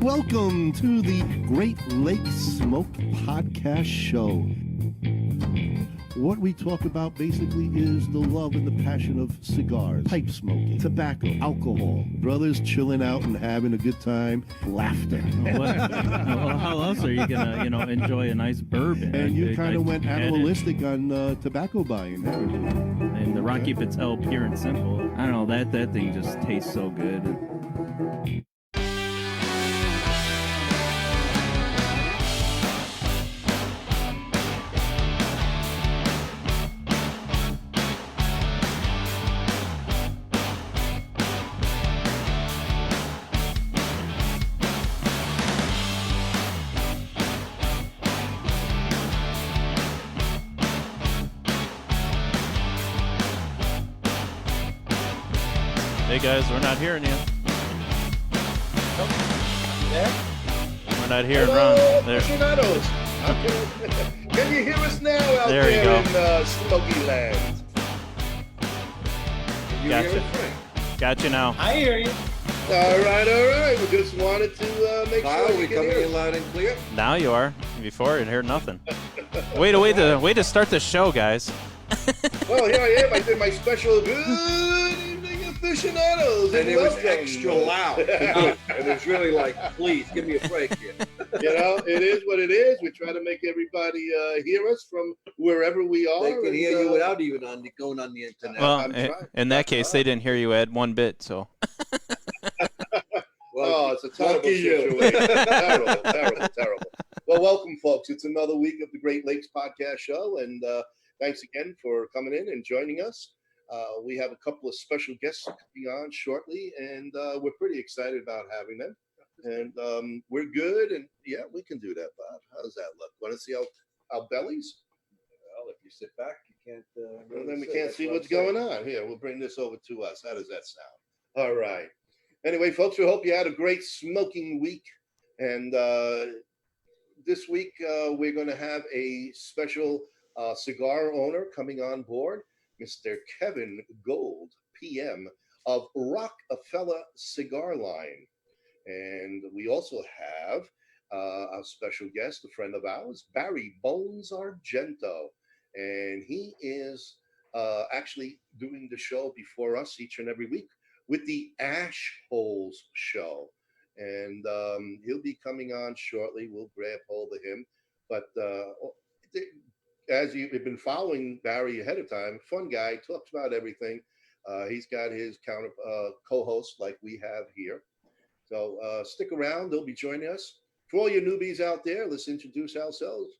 Welcome to the Great Lakes Smoke Podcast Show. What we talk about basically is the love and the passion of cigars, pipe smoking, tobacco, alcohol, brothers chilling out and having a good time, laughter. Well, how else are you gonna, enjoy a nice bourbon? And you kind of went animalistic on tobacco buying, haven't you? And the Rocky Patel Pure and Simple. I don't know, that thing just tastes so good. Hey guys, we're not hearing you. There? We're not hearing Hello, Ron. There. aficionados. Can you hear us now out There you there go. in Smoky Land? Can you Gotcha. hear us, Frank? Got you now. I hear you. All right. We just wanted to make Kyle, sure we you can coming hear in us. loud and clear? Now you are. Before, I heard nothing. Way to start the show, guys. Well, here I am. I did my special good evening aficionados. And it was welcome. extra loud. And it's really like, please, give me a break here. It is what it is. We try to make everybody hear us from wherever we are. They can and, hear you without even going on the internet. Well, I'm trying. in that case, they didn't hear you add one bit, so. Oh, it's a terrible lucky you. situation. Terrible. Well, welcome, folks. It's another week of the Great Lakes Podcast Show, and thanks again for coming in and joining us. We have a couple of special guests coming on shortly, and we're pretty excited about having them. And we're good, and yeah, we can do that, Bob. How does that look? Want to see our bellies? Well, if you sit back, you can't. Well, then we can't see what's going on. Here, we'll bring this over to us. How does that sound? All right. Anyway, folks, we hope you had a great smoking week. And this week, we're going to have a special cigar owner coming on board, Mr. Kevin Gold, PM of ROCK-A-FELLER Cigar Line. And we also have a special guest, a friend of ours, Barry Bones Argento. And he is actually doing the show before us each and every week with the Ash Holes Show. And he'll be coming on shortly. We'll grab hold of him. But as you've been following Barry ahead of time, fun guy, talks about everything. He's got his co-host like we have here. So stick around. They'll be joining us. For all you newbies out there, let's introduce ourselves.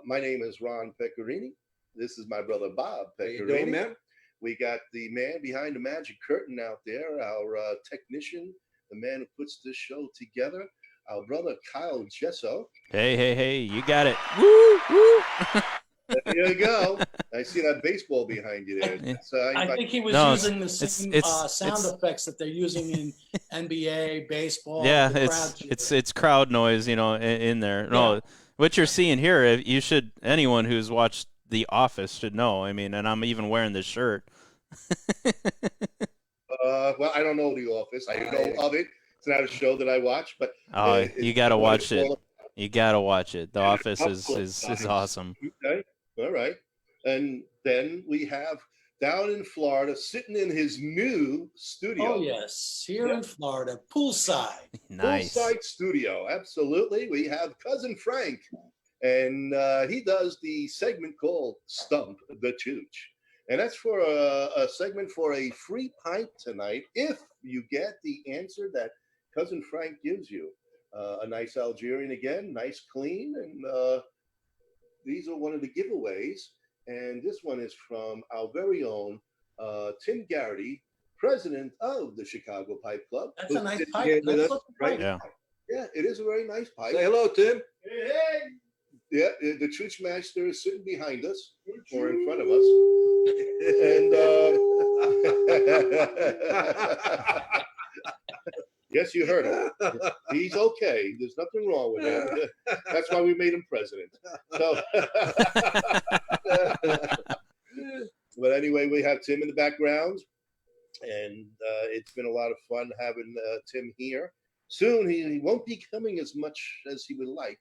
My name is Ron Pecorini. This is my brother, Bob Pecorini. How you doing, man? We got the man behind the magic curtain out there, our technician, the man who puts this show together, our brother, Kyle Gesso. Hey, you got it. Woo! There you go. I see that baseball behind you there. So I think he was No, using the same sound effects that they're using in NBA, baseball. Yeah, the crowd it's crowd noise, in there. No, what you're seeing here, anyone who's watched The Office should know. I mean, and I'm even wearing this shirt. Well, I don't know The Office. I know of it. It's not a show that I watch, but You gotta watch it. You gotta watch it. The Office is awesome. Okay, all right. And then we have down in Florida, sitting in his new studio. Oh yes, here in Florida, poolside. Nice. Poolside studio, absolutely. We have Cousin Frank, and he does the segment called Stump the Chooch. And that's for a segment for a free pipe tonight if you get the answer that Cousin Frank gives you. A nice Algerian again, nice clean, and these are one of the giveaways. And this one is from our very own Tim Garrity, president of the Chicago Pipe Club. That's a nice pipe. That's looking right? Yeah. Yeah, it is a very nice pipe. Say hello, Tim. Hey. Yeah, the Chooch Master is sitting behind us or in front of us. And yes, you heard him. He's okay. There's nothing wrong with him. That's why we made him president. So, but But anyway, we have Tim in the background, and it's been a lot of fun having Tim here. Soon he won't be coming as much as he would like,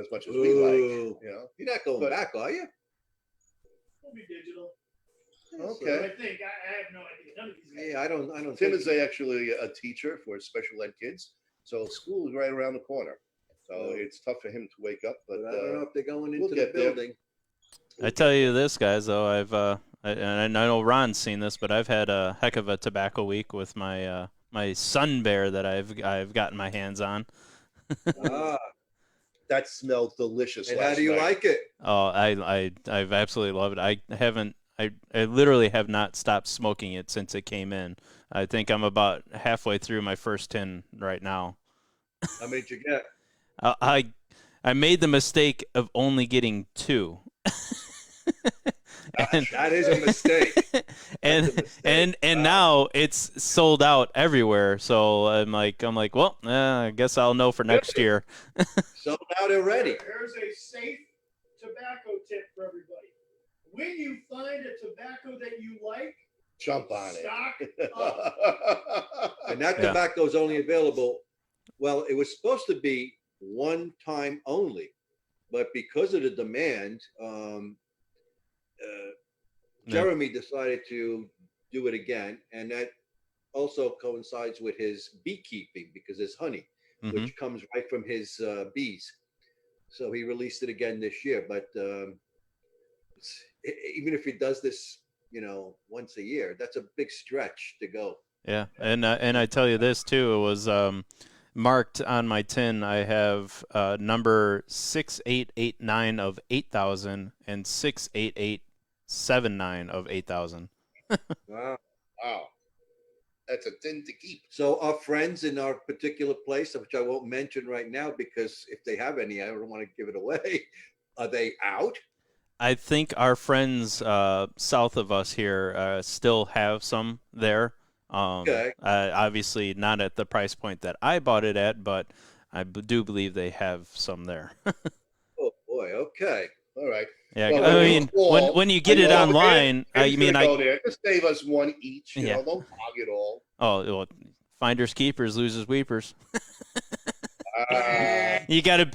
as much as we like. You know, You're not going back, are you? It'll be digital. Okay. I think. I have no idea. None of these guys. Yeah, I don't. Tim is actually a teacher for special ed kids, so school is right around the corner. So it's tough for him to wake up. But I don't know if they're going into we'll the get there. building. I tell you this, guys, though, and I know Ron's seen this, but I've had a heck of a tobacco week with my my Sun Bear that I've gotten my hands on. That smelled delicious. And last how do you night. like it? Oh, I've absolutely loved it. I literally have not stopped smoking it since it came in. I think I'm about halfway through my first tin right now. How many did you get? I made the mistake of only getting 2. And, That is a mistake. and now it's sold out everywhere. So I'm like, well, I guess I'll know for next year. Sold out already. Here's a safe tobacco tip for everybody. When you find a tobacco that you like, Jump on it. stock up. And that tobacco is only available. Well, it was supposed to be one time only, but because of the demand, Jeremy decided to do it again, and that also coincides with his beekeeping because it's honey, which comes right from his bees. So he released it again this year. But even if he does this, once a year, that's a big stretch to go. Yeah, and I tell you this too, it was marked on my tin. I have number 6889 of 8,000 and 68879 of 8,000. Wow. Wow. That's a tin to keep. So our friends in our particular place, which I won't mention right now because if they have any, I don't want to give it away. Are they out? I think our friends south of us here still have some there. Okay. Obviously not at the price point that I bought it at, but I do believe they have some there. Oh boy. Okay. All right. Yeah, Well, I mean, when you get it online, go there. Just save us one each. You Yeah. know, don't hog it all. Oh, well, finders keepers, losers weepers. Uh, You gotta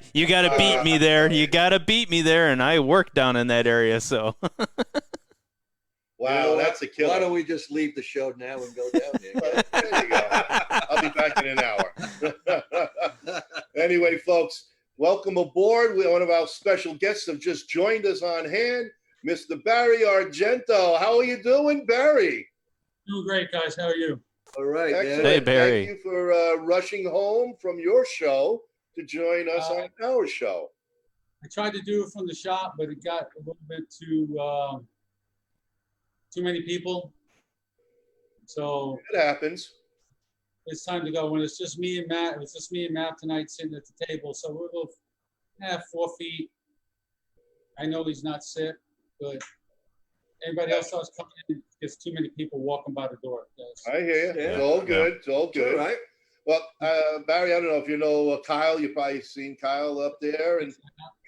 beat me there. You gotta beat me there, and I work down in that area, so. wow, that's a killer. Why don't we just leave the show now and go down there? Well, there you go. I'll be back in an hour. Anyway, folks, welcome aboard. One of our special guests have just joined us on hand, Mr. Barry Argento. How are you doing, Barry? Doing great, guys. How are you? All right, Excellent. man. Hey, Barry. Thank you for rushing home from your show to join us on our show. I tried to do it from the shop, but it got a little bit too many people. So It happens. it's time to go. When it's just me and Matt, it was just me and Matt tonight sitting at the table. So we're a little 4 feet. I know he's not sick, but everybody else starts coming in. Gets too many people walking by the door. I hear you. Yeah. It's all good. It's all All good. right. Well, Barry, I don't know if you know Kyle. You've probably seen Kyle up there, and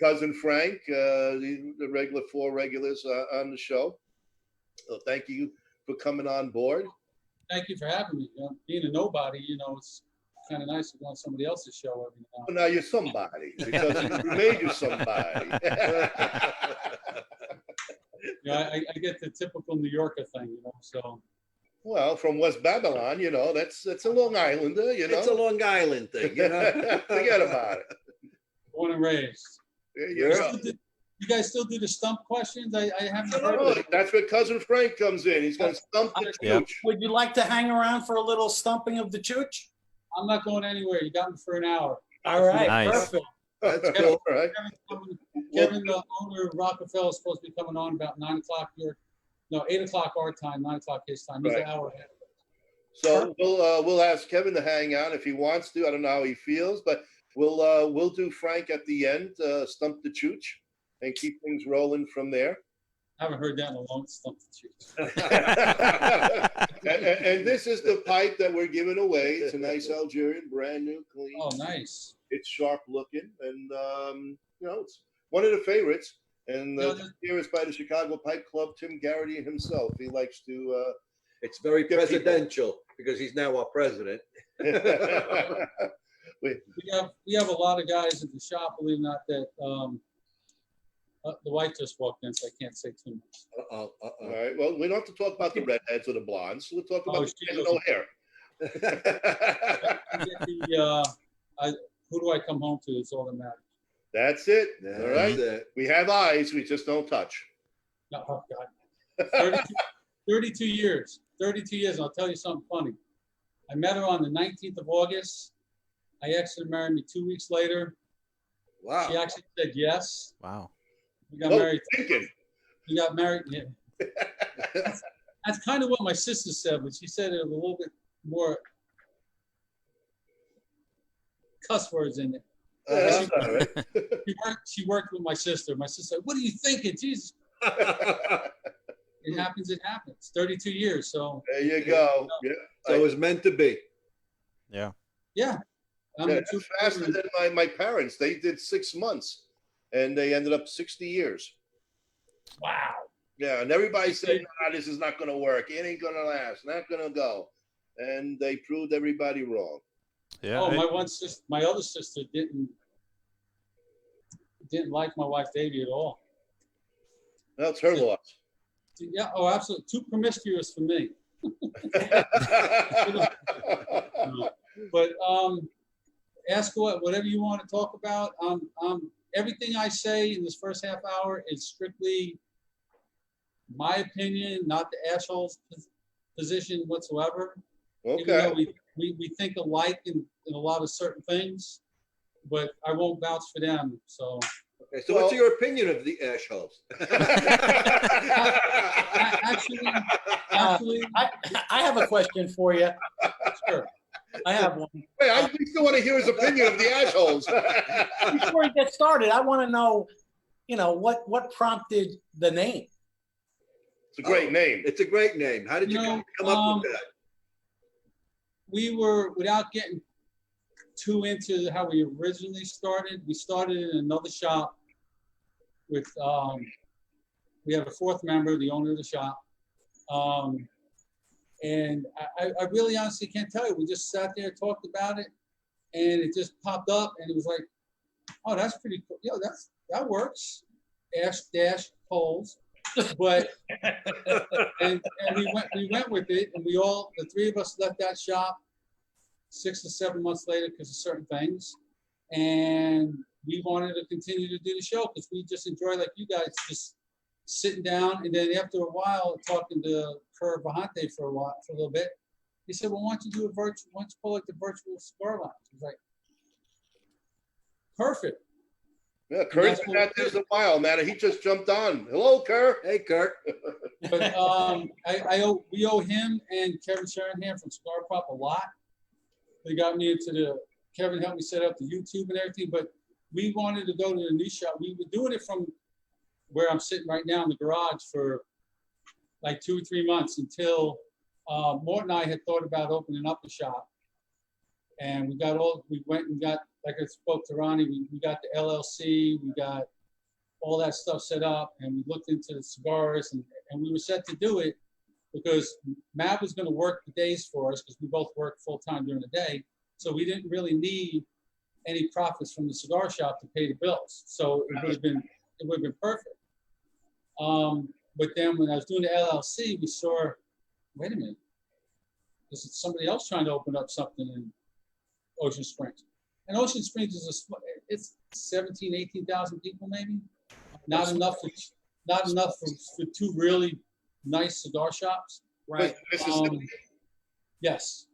cousin Frank, the regular 4 regulars on the show. So thank you for coming on board. Thank you for having me. Being a nobody, it's kind of nice to go on somebody else's show every now and Well, now you're somebody because you made you somebody. then. I get the typical New Yorker thing, so. Well, from West Babylon, that's a Long Islander, It's a Long Island thing, Forget about it. Born and raised. There You you still go. do- you guys still do the stump questions? I haven't heard Oh, of it. that's where cousin Frank comes in. He's going to stump the Yep. chooch. Would you like to hang around for a little stumping of the chooch? I'm not going anywhere. You got me for an hour. All right, Nice. perfect. That's cool. All right. Kevin, the owner of ROCK-A-FELLER, is supposed to be coming on about 9 o'clock 8 o'clock our time, 9 o'clock his time. He's Right. an hour ahead. So we'll ask Kevin to hang on if he wants to. I don't know how he feels, but we'll do Frank at the end, stump the chooch, and keep things rolling from there. I haven't heard that in a long stump the chooch. and this is the pipe that we're giving away. It's a nice Algerian, brand new, clean. Oh, nice. It's sharp looking, and it's one of the favorites. And No, here is by the Chicago Pipe Club, Tim Garrity himself. He likes to. It's very Get people. presidential because he's now our president. We have a lot of guys at the shop, believe it or not, that the wife just walked in, so I can't say too much. All right. Well, we don't have to talk about the redheads or the blondes. We'll talk about the she kids with no hair. Who do I come home to? It's all that matters. That's it. That's All right. it. We have eyes. We just don't touch. No, oh God. 32 years. 32 years. And I'll tell you something funny. I met her on the 19th of August. I asked her to marry me 2 weeks later. Wow. She actually said yes. Wow. We got married. Thinking. We got married. Yeah. That's kind of what my sister said, but she said it with a little bit more cuss words in it. That's all right. She worked with my sister. My sister said, "What are you thinking? Jesus." It happens. It happens. 32 years. So There you go. Yeah. So it was meant to be. Yeah. yeah. That's faster than my parents. They did 6 months, and they ended up 60 years. Wow. Yeah, and everybody said, "Nah, this is not going to work. It ain't going to last. Not going to go," and they proved everybody wrong. Yeah. Oh, my other sister didn't like my wife Davy at all. That's her loss. Yeah. Oh, absolutely. Too promiscuous for me. But ask whatever you want to talk about. Everything I say in this first half hour is strictly my opinion, not the asshole's position whatsoever. Even though Okay. we think alike in a lot of certain things, but I won't vouch for them. So Okay, so what's your opinion of the assholes? actually, I have a question for you. sure. I have one. Wait, we still want to hear his opinion of the assholes. Before we get started, I want to know, what prompted the name? It's a great name. It's a great name. How did you come up with that? We were, without getting too into how we originally started, we started in another shop with, we have a fourth member, the owner of the shop. And I really honestly can't tell you. We just sat there, talked about it, and it just popped up, and it was like, oh, that's pretty cool. Yo, that works. Dash polls. But and we went with it, and the three of us left that shop 6 to 7 months later because of certain things, and we wanted to continue to do the show because we just enjoy, like you guys, just sitting down. And then after a while, talking to Kerr Vahante for a little bit, he said, "Well, why don't you do why don't you pull like the virtual cigar lounge?" I was like, "Perfect." Yeah, Kurt's been at this a while, man. He just jumped on. Hello, Kurt. Hey, Kurt. But we owe him and Kevin Shanahan from Cigar Pop a lot. They got me into Kevin helped me set up the YouTube and everything, but we wanted to go to the new shop. We were doing it from where I'm sitting right now in the garage for like 2 or 3 months until Mort and I had thought about opening up a shop. And we went and got, like I spoke to Ronnie, we got the LLC, we got all that stuff set up, and we looked into the cigars, and we were set to do it because Matt was going to work the days for us because we both work full time during the day. So we didn't really need any profits from the cigar shop to pay the bills. So it would have been perfect. But then when I was doing the LLC, we saw, wait a minute, this is somebody else trying to open up something in Ocean Springs. And Ocean Springs it's 17, 18,000 people maybe. Not enough for 2 really nice cigar shops. Right. Yes.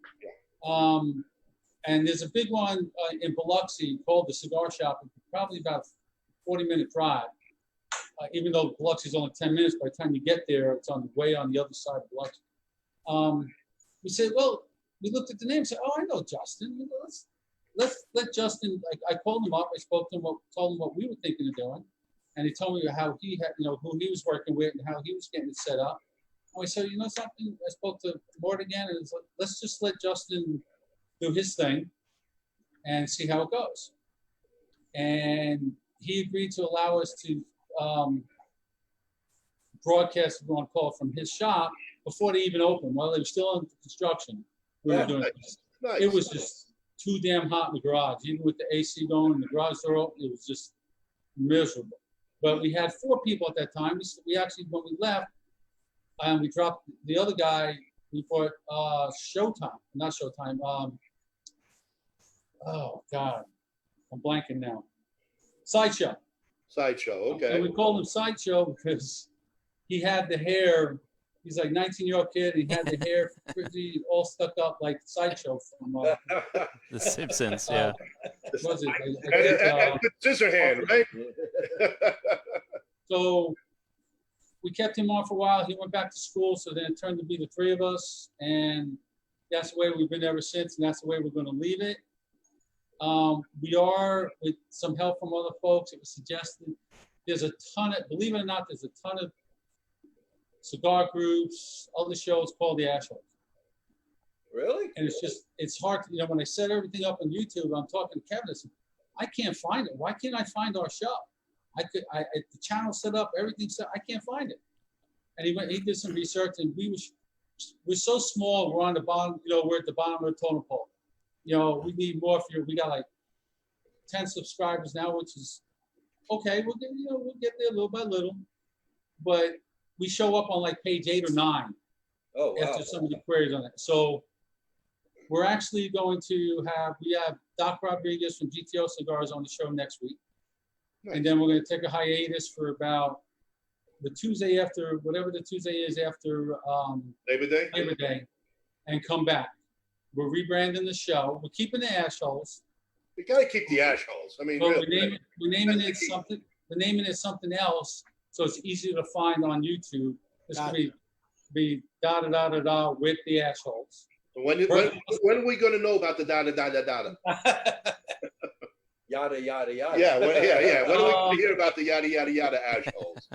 And there's a big one in Biloxi called the Cigar Shop. It's probably about a 40-minute drive. Even though Biloxi is only 10 minutes, by the time you get there, it's on the other side of Biloxi. We said, well, we looked at the name and said, oh, I know Justin. Let's let Justin, I called him up, I spoke to him, told him what we were thinking of doing. And he told me how he had, who he was working with and how he was getting it set up. And we said, something, I spoke to Mort again, and it's like, let's just let Justin do his thing and see how it goes. And he agreed to allow us to broadcast, if you want to call it, from his shop before they even opened, while they were still under construction. We were doing this. Nice. It was just too damn hot in the garage. Even with the AC going and the garage door open, it was just miserable. But we had 4 people at that time. We actually, when we left, we dropped the other guy. We brought Showtime, not Showtime. Oh God, I'm blanking now. Sideshow. Sideshow. Okay. And we called him Sideshow because he had the hair. He's like 19-year-old kid, and he had the hair pretty all stuck up like Sideshow from The Simpsons, yeah. what was it? And with Scissorhand, right? So we kept him on for a while. He went back to school, so then it turned to be the 3 of us, and that's the way we've been ever since, and that's the way we're going to leave it. We are, with some help from other folks, it was suggested. There's a ton of, believe it or not, there's a ton of cigar groups, other shows called the Ash Holes. Really? And it's just, it's hard to, when I set everything up on YouTube, I'm talking to Kevin, I said, I can't find it. Why can't I find our show? The channel set up, everything set, I can't find it. And he did some research, and we're so small, we're on the bottom, we're at the bottom of the totem pole. We need more we got like 10 subscribers now, which is okay. We'll get there little by little, but we show up on like page 8 or 9 after some of the queries on it. So we're actually going to we have Doc Rodriguez from GTO Cigars on the show next week. Nice. And then we're going to take a hiatus for about the Tuesday after, whatever the Tuesday is after Labor Day, and come back. We're rebranding the show. We're keeping the Ash Holes. We got to keep the Ash Holes. I mean, but really, we're naming it something. We're naming it something else, so it's easier to find on YouTube. It's going to be da da da da da with the Ash Holes. When are we going to know about the da da da da da? Yada yada yada. Yeah. When are we going to hear about the yada yada yada Ash Holes?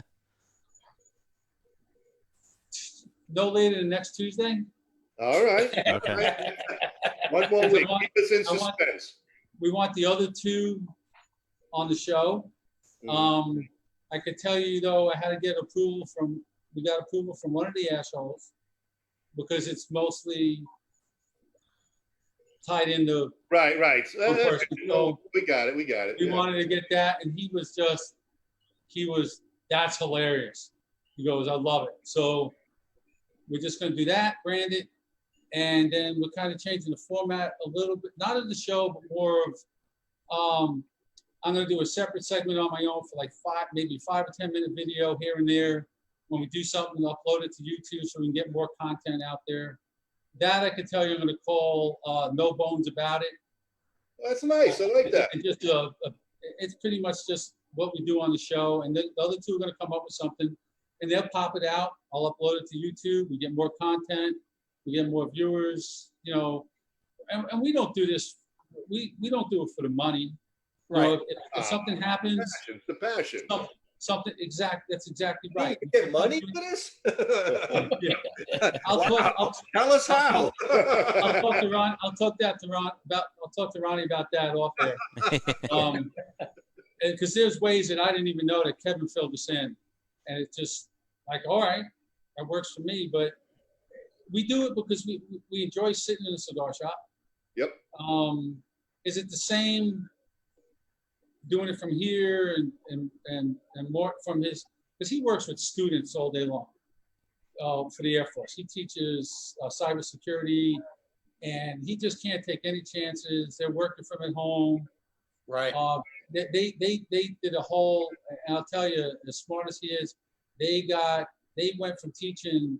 No later than next Tuesday. All right. Okay. One more week. Keep us in suspense. We want the other 2 on the show. I could tell you though, I had to get approval from one of the Ash Holes because it's mostly tied into right. So we got it. We wanted to get that, and that's hilarious. He goes, I love it. So we're just going to do that, brand it, and then we're kind of changing the format a little bit, not of the show, but more of, I'm going to do a separate segment on my own for like 5 or 10 minute video here and there. When we do something, we'll upload it to YouTube so we can get more content out there. That I can tell you, I'm going to call No Bones About It. That's nice. I like that. It's just it's pretty much just what we do on the show, and then the other 2 are going to come up with something, and they'll pop it out. I'll upload it to YouTube. We get more content. We get more viewers. And we don't do this. We don't do it for the money. Right. If something happens, the passion. Something exact. That's exactly right. You get money for this? Yeah. Tell us how. I'll talk to Ron. I'll talk to Ronnie about that off there. Because there's ways that I didn't even know that Kevin filled us in, and it's just like, all right, that works for me. But we do it because we enjoy sitting in a cigar shop. Yep. Is it the same doing it from here and more from his, because he works with students all day long for the Air Force. He teaches cybersecurity, and he just can't take any chances. They're working from at home. Right. They did a whole, and I'll tell you, as smart as he is, they went from teaching,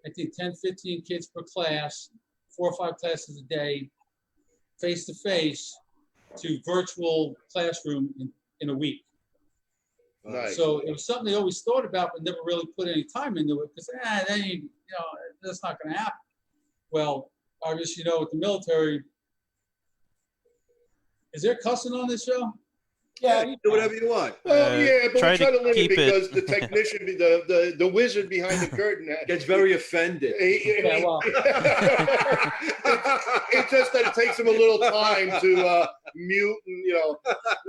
I think 10, 15 kids per class, 4 or 5 classes a day, face to face, to virtual classroom in a week. Nice. So it was something they always thought about, but never really put any time into it because that's not going to happen. Well, obviously, with the military, is there cussing on this show? Yeah, you do whatever you want. Well, yeah, but we try to limit keep because the technician, the wizard behind the curtain gets very offended. Yeah, well. It's just that it takes him a little time to mute and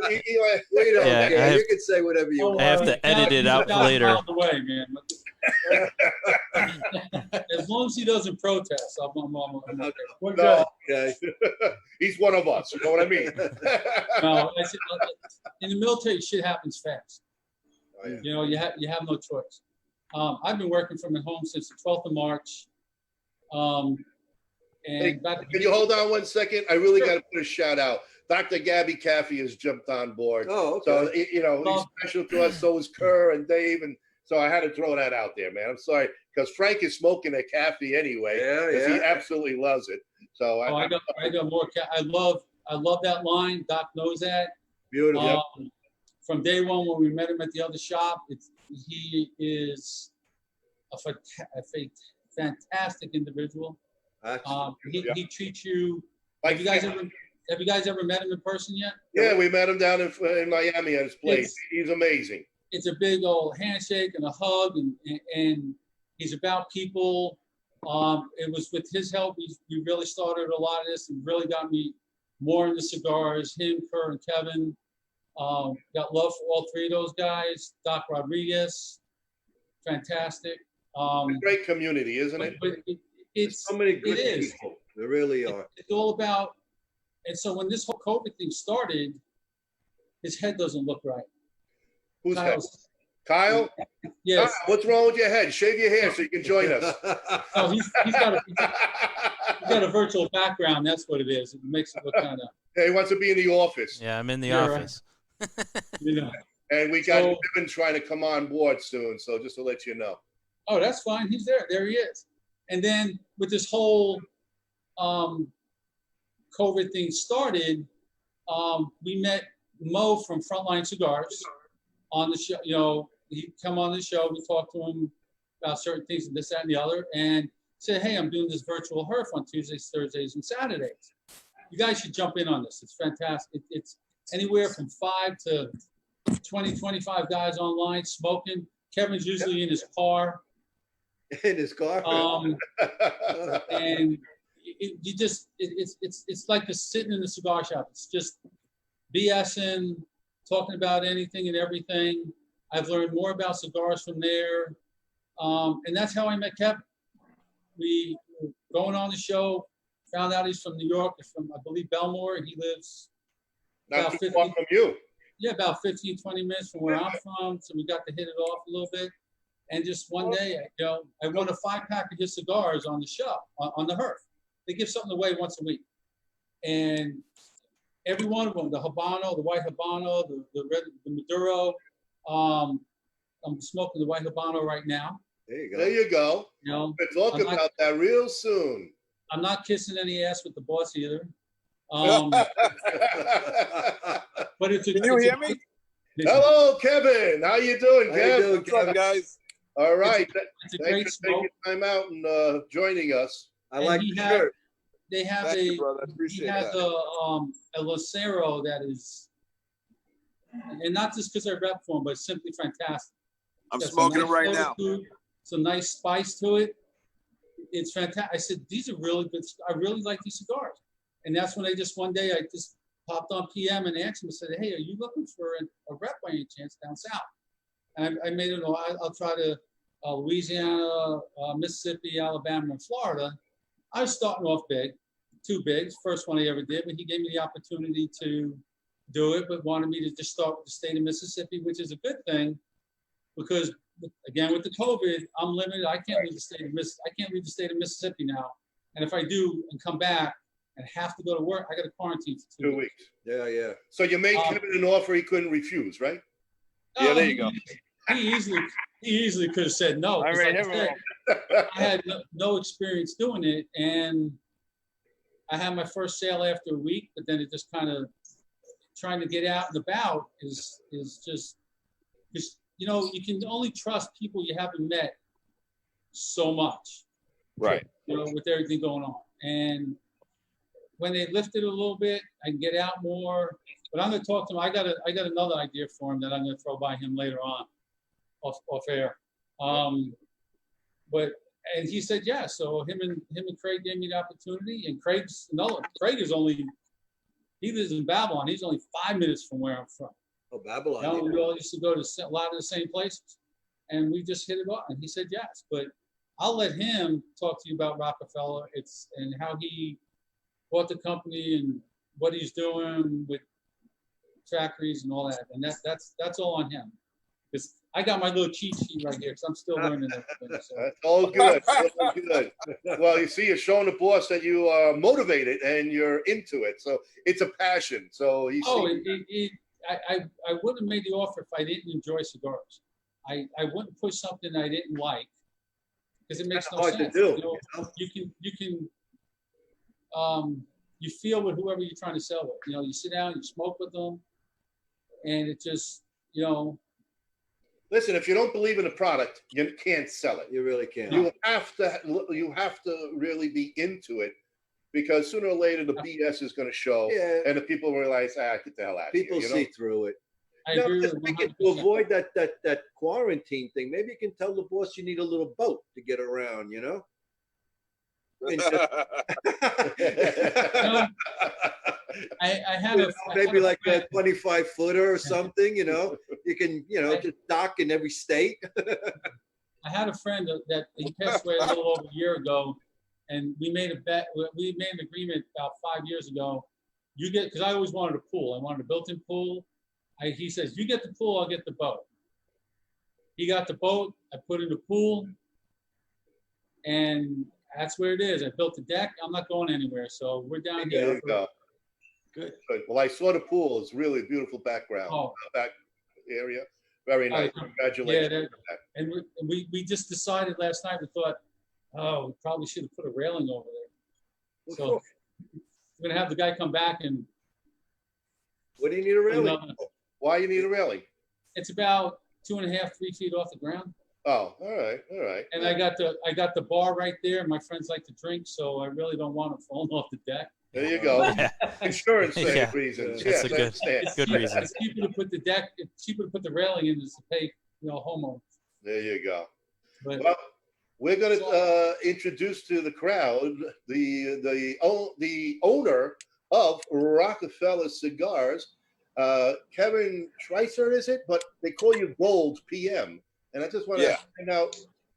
We don't Yeah, care. I have- You can say whatever you Oh, want. I have to edit it out later. Away, man. As long as he doesn't protest, I'm okay. We're No, good. Okay. he's one of us. You know what I mean? No, in the military, shit happens fast. Oh, yeah. You know, you have no choice. I've been working from home since the 12th of March. Hey, And back can you hold on 1 second? I really got to put a shout out. Dr. Gabby Caffey has jumped on board. Oh, okay. So, you know, he's Well- special to us. So is Kerr and Dave. And so I had to throw that out there, man. I'm sorry. Because Frank is smoking a Caffey anyway. Yeah, Because he yeah. absolutely loves it. So I got more. I love that line. Doc knows that. Beautiful. From day one when we met him at the other shop, he is a fantastic individual. He treats you. like, Have you guys ever met him in person yet? yeah, we met him down in Miami at his place. He's amazing. It's a big old handshake and a hug, and he's about people. It was with his help we really started a lot of this and really got me more into cigars. Him, Kerr, and Kevin. Got love for all three of those guys. Doc Rodriguez, fantastic. A great community, isn't it? But There's so many good it is. people. There really are. It's all about. And so when this whole COVID thing started, his head doesn't look right. Who's that? Kyle's- Kyle? Yes. Kyle, what's wrong with your head? Shave your hair so you can join us. Oh, he's got a virtual background. That's what it is. It makes it look kind of, Yeah, he wants to be in the office. Yeah, I'm in the You're right. office. you know. And we got So- Kevin trying to come on board soon. So just to let you know. Oh, that's fine. He's there. There he is. And then with this whole COVID thing started, we met Mo from Frontline Cigars on the show. You know, he'd come on the show. We talked to him about certain things and this, that, and the other. And said, hey, I'm doing this virtual HERF on Tuesdays, Thursdays, and Saturdays. You guys should jump in on this. It's fantastic. It's anywhere from 5 to 20, 25 guys online smoking. Kevin's usually in his car. In his car. And it's like just sitting in the cigar shop. It's just BSing, talking about anything and everything. I've learned more about cigars from there. And that's how I met Kevin. We were going on the show, found out he's from New York. He's from, I believe, Belmore. And he lives Not about too 50 far from you. yeah, about 15, 20 minutes from where I'm from. So we got to hit it off a little bit. And just one day, you know, I won a 5-pack of his cigars on the show, on the HERF. They give something away once a week. And every one of them, the Habano, the white Habano, the red, the Maduro. I'm smoking the white Habano right now. There you go. There you go. You know, We'll talk I'm not- about that real soon. I'm not kissing any ass with the boss either. But it's a, Can you it's a- hear me? Hello, Kevin. How you doing, How you Kev? doing, What's up, Kevin? guys? All right. It's a Thanks great for smoke. taking time out and joining us. I And like he the had- shirt. They have Thank you, a brother. I he appreciate has that. a Lucero that is, and not just because I rep for him, but simply fantastic. I'm Got some smoking it nice right flavor now. to it, some nice spice to it. It's fantastic. I said, these are really good. I really like these cigars. And that's when one day I just popped on PM and asked him, I said, hey, are you looking for a rep by any chance down south? And I made it, I'll try to Louisiana, Mississippi, Alabama, and Florida. I was starting off big, too big, first one I ever did, but he gave me the opportunity to do it, but wanted me to just start with the state of Mississippi, which is a good thing because, again, with the COVID, I'm limited. I can't leave the state of Mississippi now. And if I do and come back and have to go to work, I got to quarantine for 2 2 weeks. weeks. Yeah, yeah. So you made Kevin an offer he couldn't refuse, right? Yeah, there you go. He easily could have said no. 'cause All right, like I said, I had no experience doing it, and I had my first sale after a week, but then it just kind of trying to get out and about is just because you know you can only trust people you haven't met so much, Right. you know, with everything going on. And when they lifted a little bit, I can get out more. But I'm going to talk to him. I got another idea for him that I'm going to throw by him later on, off air. And he said yes. So him and Craig gave me the opportunity. And Craig is only He lives in Babylon. He's only 5 minutes from where I'm from. Oh, Babylon. You know, yeah. we all used to go to a lot of the same places, and we just hit it off. And he said yes. But I'll let him talk to you about ROCK-A-FELLER. And how he bought the company and what he's doing with factories and all that. And that's all on him. Because I got my little cheat sheet right here because I'm still learning everything. So. That's all good. All good. Well, you see, you're showing the boss that you are motivated and you're into it. So it's a passion. So he's. Oh, I wouldn't have made the offer if I didn't enjoy cigars. I wouldn't push something I didn't like because it makes no hard sense. to do. You can you feel with whoever you're trying to sell with. You know, you sit down, you smoke with them, and it just, you know. Listen, if you don't believe in a product, you can't sell it. You really can't. You have to really be into it, because sooner or later the BS is going to show, Yeah. and the people realize, get the hell out of People here. see through it. I Now, agree just with thinking 100%. to avoid that quarantine thing, maybe you can tell the boss you need a little boat to get around, you know? And just- I had a maybe like a friend- 25-footer or something, you know? You can, just dock in every state. I had a friend that he passed away a little over a year ago, and we made a bet. We made an agreement about 5 years ago. You get, because I always wanted a pool. I wanted a built-in pool. He says, you get the pool, I'll get the boat. He got the boat. I put in the pool, and that's where it is. I built the deck. I'm not going anywhere, so we're down There here. you go. Good. Good. Well, I saw the pool. It's really a beautiful background, Oh. back area. Very nice. Congratulations. Yeah, and we just decided last night. We thought, we probably should have put a railing over there. So we're gonna have the guy come back and. What do you need a railing? Why you need a railing? It's about 2.5, 3 feet off the ground. Oh, all right. And I got the bar right there. My friends like to drink, so I really don't want them falling off the deck. There you go. Yeah. Insurance Yeah. reasons. That's Yes, a I understand. Good reason. It's cheaper to put the deck. It's cheaper to put the railing in than to pay, homeowners. There you go. But Well, we're going to introduce to the crowd the owner of ROCK-A-FELLER Cigars, Kevin Schweitzer, is it? But they call you Gold PM. And I just want to find out.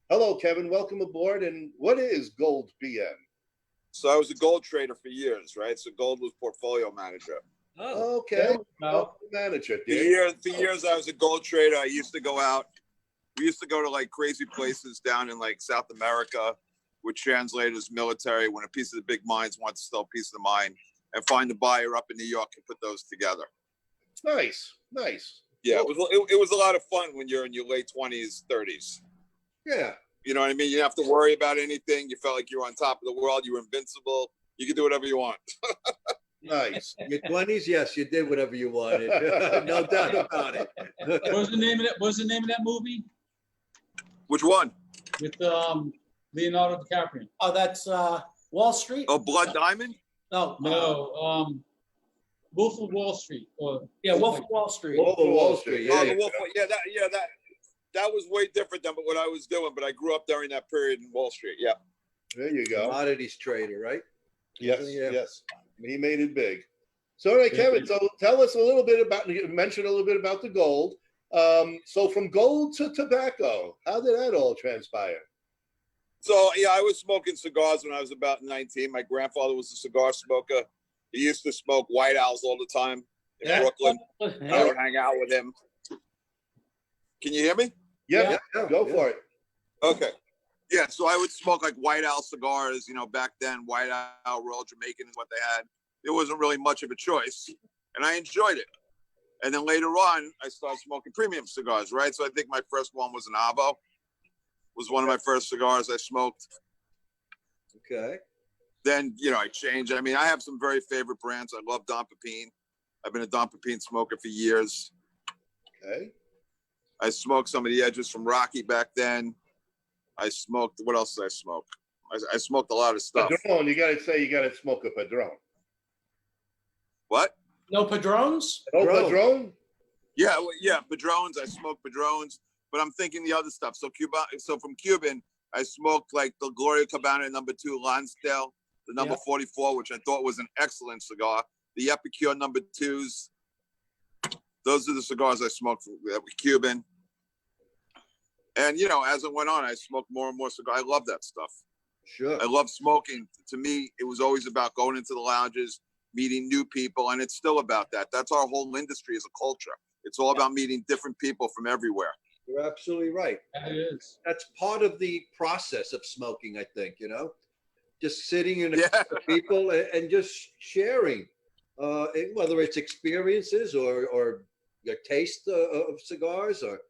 Hello, Kevin. Welcome aboard. And what is Gold PM? So I was a gold trader for years, right? So gold was portfolio manager. Oh, Okay. Well, Manager. For years I was a gold trader. I used to go out. We used to go to like crazy places down in like South America with translators, military, when a piece of the big mines wants to sell a piece of the mine, and find the buyer up in New York and put those together. Nice. Yeah, it was a lot of fun when you're in your late 20s, 30s. yeah. You know what I mean? You didn't have to worry about anything. You felt like you were on top of the world. You were invincible. You could do whatever you want. Nice. Your 20s, yes, you did whatever you wanted. No doubt about it. what was the name of that? What was the name of that movie Which one? with Leonardo DiCaprio? Oh, that's Wall Street? Oh, Blood Diamond? No. Wolf of Wall Street. Or Yeah, Wolf of Wall Street. Wolf of Wall Street. Oh, Yeah. the Wolf. That was way different than what I was doing, but I grew up during that period in Wall Street. Yeah. There you go. Commodities trader, right? Yes. Yeah. Yes. He made it big. So, all right, Kevin. So, tell us a little bit about. You mentioned a little bit about the gold. So, from gold to tobacco, how did that all transpire? So yeah, I was smoking cigars when I was about 19. My grandfather was a cigar smoker. He used to smoke White Owls all the time in Brooklyn. I would hang out with him. Can you hear me? Yeah. Go for it. Okay. Yeah, so I would smoke like White Owl cigars, back then, White Owl, Royal Jamaican is what they had. There wasn't really much of a choice, and I enjoyed it. And then later on, I started smoking premium cigars, right? So I think my first one was an Avo. Was one of my first cigars I smoked. Okay. Then, I changed. I mean, I have some very favorite brands. I love Don Pepin. I've been a Don Pepin smoker for years. Okay. I smoked some of the edges from Rocky back then. I smoked, what else did I smoke? I smoked a lot of stuff. Padron, you got to smoke a Padron. What? No Padrones? No Padron? Yeah, Padrones. I smoked Padrones, but I'm thinking the other stuff. So from Cuban, I smoked like the Gloria Cabana #2 Lonsdale, the number 44, which I thought was an excellent cigar. the Epicure number 2s. Those are the cigars I smoked that were Cuban. And, you know, as it went on, I smoked more and more cigars. I love that stuff. Sure. I love smoking. To me, it was always about going into the lounges, meeting new people, and it's still about that. That's our whole industry as a culture. It's all about meeting different people from everywhere. You're absolutely right. It is. That's part of the process of smoking, I think, you know, just sitting in a Yeah. group of people and just sharing, whether it's experiences or your taste of cigars or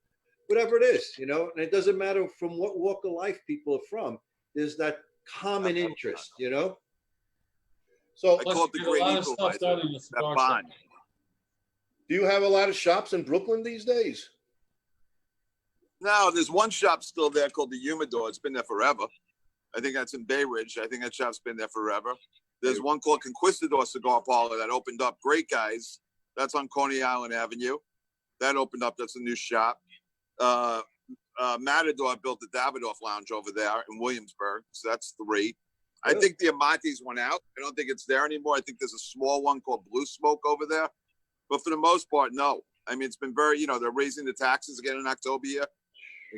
whatever it is, you know, and it doesn't matter from what walk of life people are from. There's that common interest, you know. So, I call it the There's a great lot of stuff equalizer, done in the that cigar bond. shop. do you have a lot of shops in Brooklyn these days? No, there's one shop still there called the Humidor. It's been there forever. I think that's in Bay Ridge. I think that shop's been there forever. There's one called Conquistador Cigar Parlor that opened up. Great guys. That's on Coney Island Avenue. That opened up. That's a new shop. Matador built the Davidoff Lounge over there in Williamsburg. So that's 3. I think the Amantes went out. I don't think it's there anymore. I think there's a small one called Blue Smoke over there. But for the most part, no. I mean, it's been very, you know, they're raising the taxes again in October here.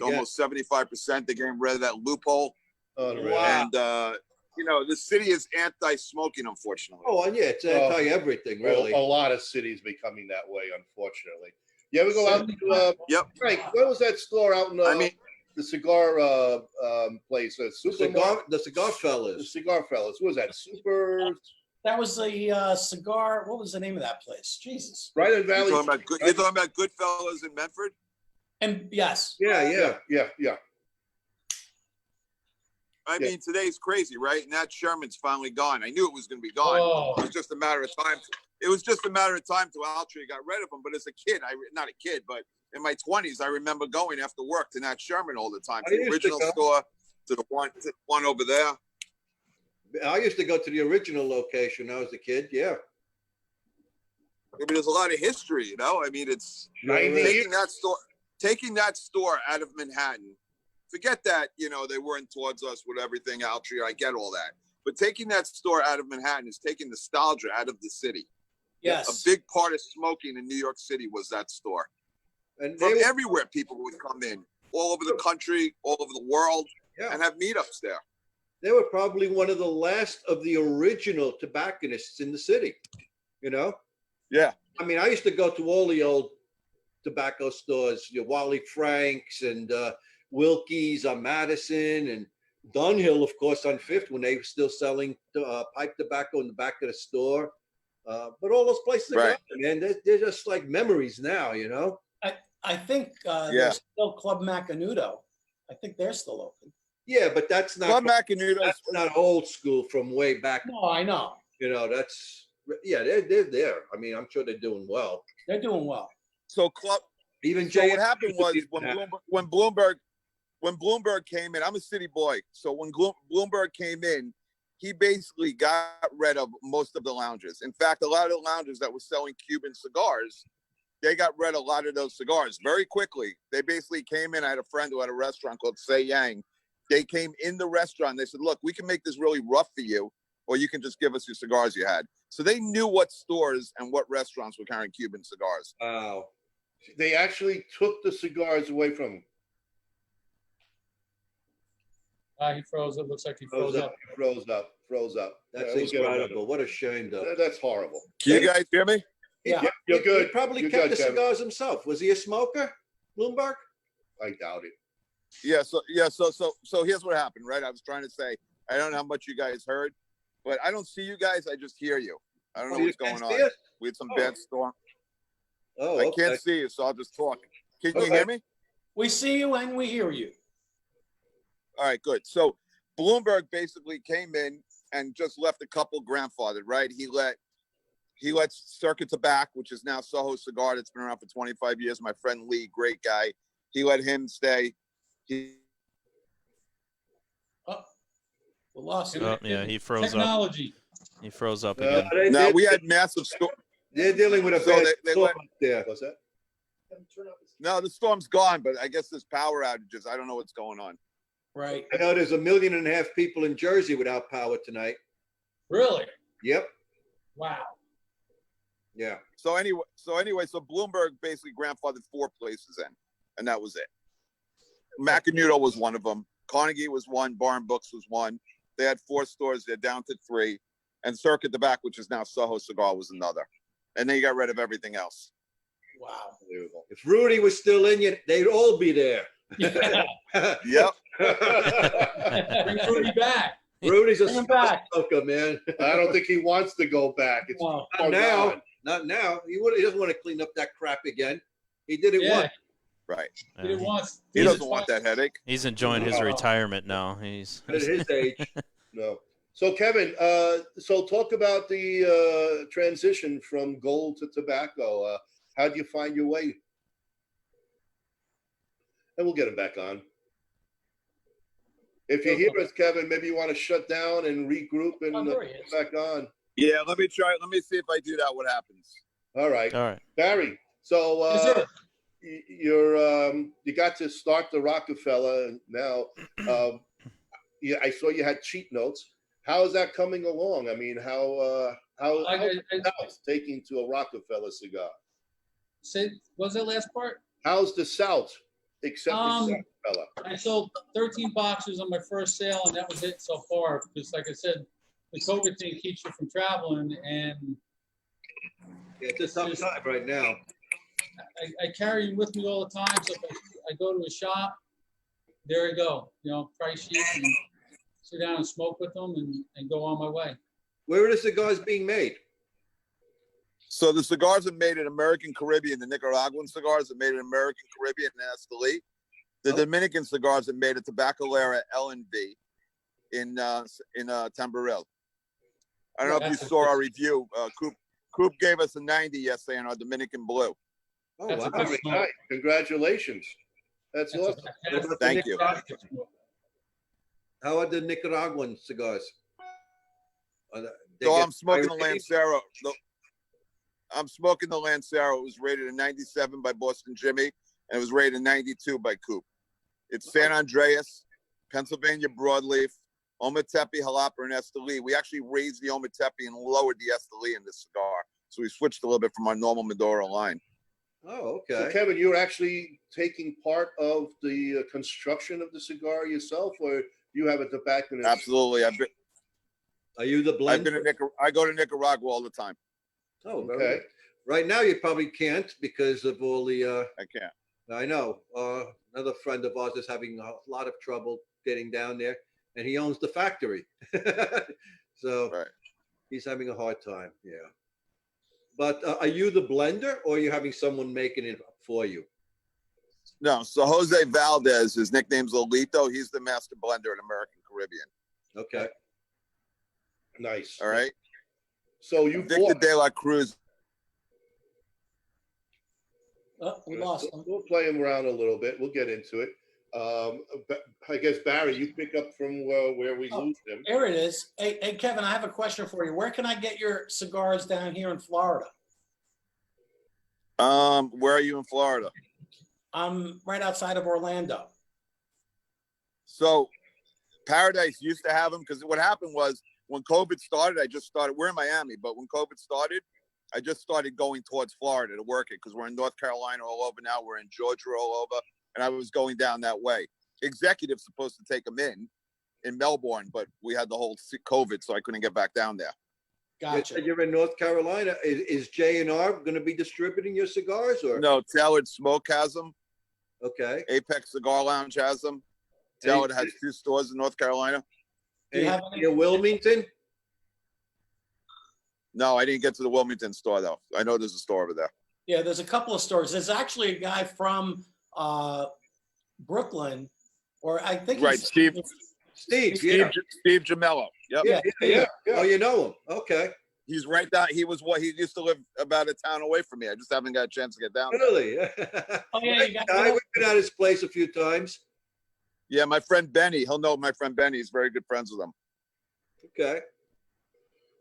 Almost 75%. They're getting rid of that loophole. Unreal. Wow. And, you know, the city is anti-smoking, unfortunately. Oh, and yeah, it's anti-everything, really. A lot of cities becoming that way, unfortunately. You ever go out to Yep. Frank, where was that store out in I mean, the cigar place? The The cigar fellas. Cigar Fellas. What was that? Super That was the cigar. What was the name of that place? Jesus. right in Valley. you're talking about Goodfellas in Medford? And yes, Yeah. Yeah. I mean, today's crazy, right? And that Sherman's finally gone. I knew it was going to be gone. Oh. It was just a matter of time. It was just a matter of time till Altria got rid of him. But as a kid, not a kid, but in my 20s, I remember going after work to Nat Sherman all the time. To the original store, to the one over there. I used to go to the original location when I was a kid. Yeah. I mean, there's a lot of history, you know? I mean, it's 90 taking that store out of Manhattan. Forget that, you know, they weren't towards us with everything, Altria. I get all that. But taking that store out of Manhattan is taking nostalgia out of the city. yes. A big part of smoking in New York City was that store. And From everywhere, people would come in, all over the country, all over the world, and have meetups there. they were probably one of the last of the original tobacconists in the city, you know? Yeah. I mean, I used to go to all the old tobacco stores, Wally Frank's and Wilkie's on Madison and Dunhill, of course, on Fifth when they were still selling pipe tobacco in the back of the store. But all those places, Right. man, they're just like memories now, you know? I think there's still Club Macanudo. I think they're still open. Yeah, but that's not Club Macanudo. that's not old school from way back. No, I know. You know, they're there. I mean, I'm sure they're doing well. They're doing well. So Even So Jay. what happened was when Bloomberg came in, I'm a city boy. So when Bloomberg came in, he basically got rid of most of the lounges. In fact, a lot of the lounges that were selling Cuban cigars, they got rid of a lot of those cigars very quickly. They basically came in. I had a friend who had a restaurant called Say Yang. They came in the restaurant. They said, look, we can make this really rough for you, or you can just give us your cigars you had. So they knew what stores and what restaurants were carrying Cuban cigars. Wow. They actually took the cigars away from him. He froze up. Looks like he froze up. Froze up. That's We'll get him incredible. What a shame, though. That's horrible. Can you guys hear me? Yeah. You're good. He probably You're kept good, the Kevin. cigars himself. Was he a smoker, Bloomberg? I doubt it. So here's what happened, right? I was trying to say, I don't know how much you guys heard, but I don't see you guys. I just hear you. I don't know You what's can't going see on. us? We had some Oh. bad storm. Oh, I okay. can't see you, so I'll just talk. Can you Okay. hear me? We see you and we hear you. All right, good. So Bloomberg basically came in and just left a couple grandfathered, right? He let Circuit Tobacco, which is now Soho Cigar, that's been around for 25 years. My friend Lee, great guy. He let him stay. We lost him. Oh, yeah, he froze up. Technology. He froze up again. Now we had massive storm. They're dealing with a So bad they storm let- up there. What's that? No, the storm's gone, but I guess there's power outages. I don't know what's going on. Right. I know there's 1.5 million people in Jersey without power tonight. Really? Yep. Wow. Yeah. So anyway, so Bloomberg basically grandfathered 4 places in, and that was it. Macanudo was one of them. Carnegie was one. Bar and Books was one. They had 4 stores. They're down to 3. And Circuit the Back, which is now Soho Cigar, was another. And then you got rid of everything else. Wow. Unbelievable. If Rudy was still in you, they'd all be there. Yep. Bring Rudy back. Rudy's a Bring him back. smoker, man. I don't think he wants to go back. It's Wow. far Not now. gone. Not now. He doesn't want to clean up that crap again. He did it Yeah, once. Right. he didn't want. He doesn't want that headache. He's enjoying his No. retirement now. He's At his age. No. So Kevin, so talk about the transition from gold to tobacco. How'd you find your way? And we'll get him back on. If you hear us, Kevin, maybe you want to shut down and regroup and Oh, there he get is. back on. Yeah, let me try. Let me see if I do that. What happens? All right, all right. Barry. So Yes, sir. you got to start the Rockefeller now. Yeah, I saw you had cheat notes. How is that coming along? I mean, how's the South taking to a Rockefeller cigar? Was that last part? How's the South accepting Um, Rockefeller? I sold 13 boxes on my first sale, and that was it so far. Because, like I said, the COVID thing keeps you from traveling, and Yeah, it's a tough time right now. I carry them with me all the time. So if I go to a shop, there I go. You know, price sheet, and sit down and smoke with them, and go on my way. Where are the cigars being made? So the cigars are made in American Caribbean. The Nicaraguan cigars are made in American Caribbean and Esteli. The Dominican cigars are made at Tabacalera L&V in Tamboril. I don't know if you saw our review. Coop gave us a 90 yesterday on our Dominican Blue. Oh, That's a wow. good smoke. Right. Congratulations. That's awesome. What about the Thank you. Nicaraguan- How are the Nicaraguan cigars? They So get I'm smoking the high ratings? Lancero. I'm smoking the Lancero. It was rated a 97 by Boston Jimmy, and it was rated a 92 by Coop. It's San Andreas, Pennsylvania broadleaf, Ometepe, Jalapa, and Esteli. We actually raised the Ometepe and lowered the Esteli in this cigar. So we switched a little bit from our normal Maduro line. Oh, So okay. Kevin, you're actually taking part of the construction of the cigar yourself, or you have a tobacconist? Absolutely. Are you the I blender? go to Nicaragua all the time. Oh, very Okay. good. Right now, you probably can't because of all the. I can't. I know. Another friend of ours is having a lot of trouble getting down there, and he owns the factory. So Right. he's having a hard time. Yeah. But are you the blender, or are you having someone making it for you? No, so Jose Valdez, his nickname's Lolito. He's the master blender in American Caribbean. Okay. Nice. All right. So you Victor bought. De La Cruz. Oh, we lost him. We'll play him around a little bit. We'll get into it. I guess Barry, you pick up from where we lose him. There it is. Hey, Kevin, I have a question for you. Where can I get your cigars down here in Florida? Where are you in Florida? I'm right outside of Orlando. So Paradise used to have them because what happened was when COVID started, we're in Miami, but when COVID started, I just started going towards Florida to work it because we're in North Carolina all over now. We're in Georgia all over. And I was going down that way. Executive's supposed to take them in Melbourne, but we had the whole COVID, so I couldn't get back down there. Gotcha. You're in North Carolina. Is J&R going to be distributing your cigars, or No, Tailored Smoke has them. okay? Apex Cigar Lounge has them. Tailored has 2 stores in North Carolina. Do you have any- In Wilmington? No, I didn't get to the Wilmington store though. I know there's a store over there. Yeah, there's a couple of stores. There's actually a guy from Brooklyn, or I think Right, Steve Yeah. Steve Gemello. Yep. Yeah. Oh, you know him. Okay. He's right down. He used to live about a town away from me. I just haven't got a chance to get down there. Really? Oh, yeah, you got- We've been at his place a few times. Yeah, my friend Benny. He'll know my friend Benny. He's very good friends with him. Okay.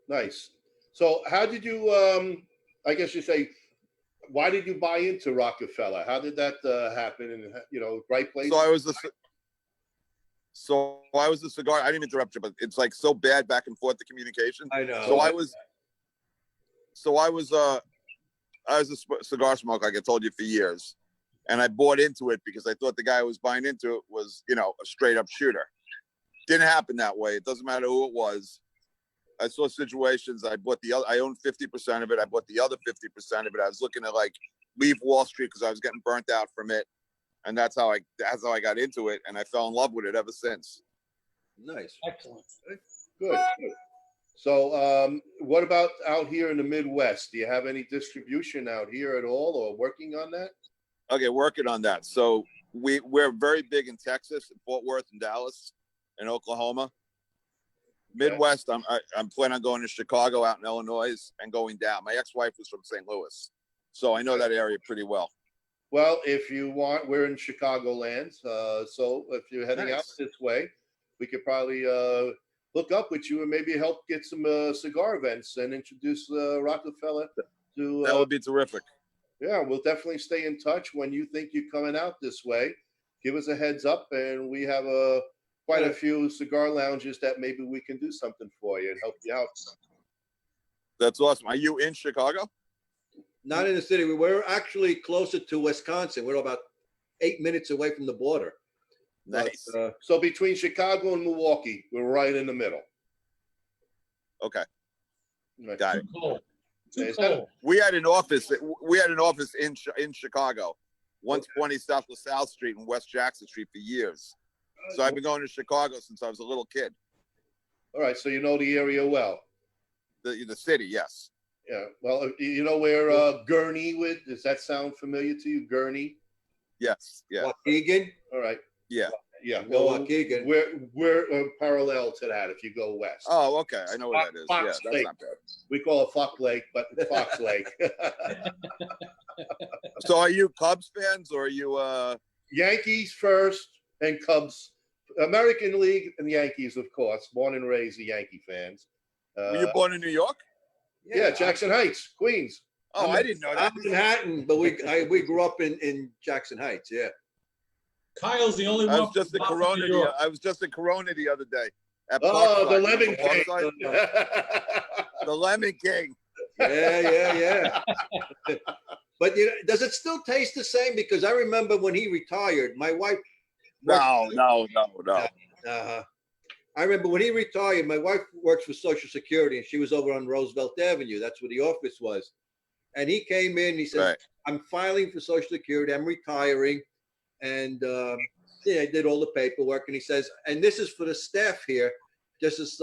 Nice. So how did you? I guess you say, why did you buy into Rockefeller? How did that happen? And right place. So I was the cigar. I didn't interrupt you, but it's like so bad back and forth the communication. I know. So I was I was a cigar smoker, like I told you, for years. And I bought into it because I thought the guy who was buying into it was, you know, a straight up shooter. Didn't happen that way. It doesn't matter who it was. I saw situations. I owned 50% of it. I bought the other 50% of it. I was looking to like leave Wall Street because I was getting burnt out from it. And that's how I got into it. And I fell in love with it ever since. Nice. Excellent. Good. So, what about out here in the Midwest? Do you have any distribution out here at all, or working on that? Okay, working on that. So we're very big in Texas, in Fort Worth, and Dallas, and Oklahoma. Midwest, I'm planning on going to Chicago, out in Illinois, and going down. My ex-wife was from St. Louis, so I know that area pretty well. Well, if you want, we're in Chicagoland. So if you're heading out this way, we could probably hook up with you and maybe help get some cigar events and introduce ROCK-A-FELLER to. That would be terrific. Yeah, we'll definitely stay in touch when you think you're coming out this way. Give us a heads up, and we have quite a few cigar lounges that maybe we can do something for you and help you out. That's awesome. Are you in Chicago? Not in the city. We're actually closer to Wisconsin. We're about 8 minutes away from the border. Nice. But, So between Chicago and Milwaukee, we're right in the middle. Okay. Right. Got it. Cold. Too Is that- cold. We had an office in Chicago, 120 South LaSalle Street and West Jackson Street for years. So I've been going to Chicago since I was a little kid. All right, so you know the area well. The city, yes. Yeah. Well, you know where Gurney would? Does that sound familiar to you, Gurney? Yes. Yeah. Waukegan? All right. Yeah. Yeah. Go Well, Waukegan. we're parallel to that. If you go west, Oh, okay. I know where that is. Fox Yeah, that's Lake. not bad. We call it Fuck Lake, but it's Fox Lake. So are you Cubs fans or are you Yankees first and Cubs. American League and Yankees, of course. Born and raised a Yankee fans. were you born in New York? Yeah, Jackson Heights, Queens. Oh, I didn't know that. I'm Manhattan, but we grew up in Jackson Heights. Yeah. Kyle's the only I one. was just in from Corona. New York. I was just in Corona the other day. At Oh, the Parkside, Lemon Parkside. King. The Lemon King. Yeah. But does it still taste the same? Because I remember when he retired, my wife. No. I remember when he retired, my wife works for Social Security, and she was over on Roosevelt Avenue. That's where the office was. And he came in, he says, Right. I'm filing for Social Security. I'm retiring. And I did all the paperwork. And he says, and this is for the staff here, just as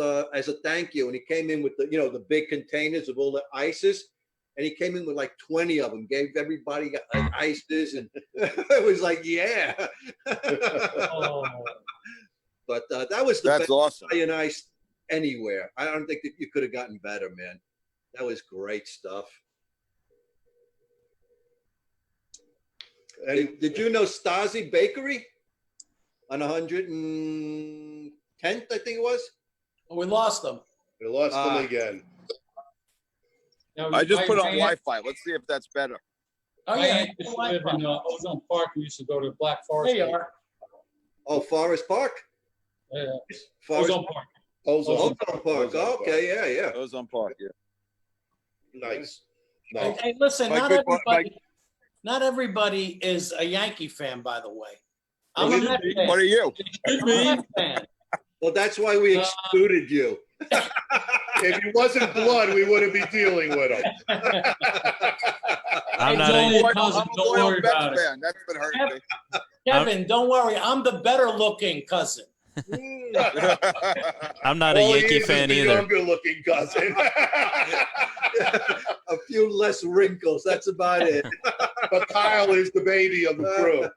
a thank you. And he came in with the big containers of all the ices. And he came in with like 20 of them, gave everybody ices. And it was like, yeah. Oh, But that was the That's best awesome. Italian ice anywhere. I don't think that you could have gotten better, man. That was great stuff. And Did you know Stasi Bakery on 110th, I think it was? We lost them. we lost them again. now, I just my- put on my aunt- Wi-Fi. Let's see if that's better. Oh, My yeah. aunt used to live in Ozone Park. We used to go to Black Forest. There you are. Oh, Forest Park? Yeah, Forest Ozone Park. Ozone. Ozone Park. Ozone Park. Okay, yeah. It was on Park. Yeah. Nice. Hey, No. hey, listen, My good- not everybody is a Yankee fan, by the way. I'm Well, a Met fan. What are you? Should I'm a be. Met fan. Well, that's why we excluded you. If it wasn't blood, we wouldn't be dealing with them. I'm It's not only a, a cousin. I'm a Don't loyal worry Mets about it. fan. That's been hurting me. Kevin, don't worry. I'm the better looking cousin. I'm not a All he Yankee is fan the either. Younger looking cousin. A few less wrinkles. That's about it. But Kyle is the baby of the crew.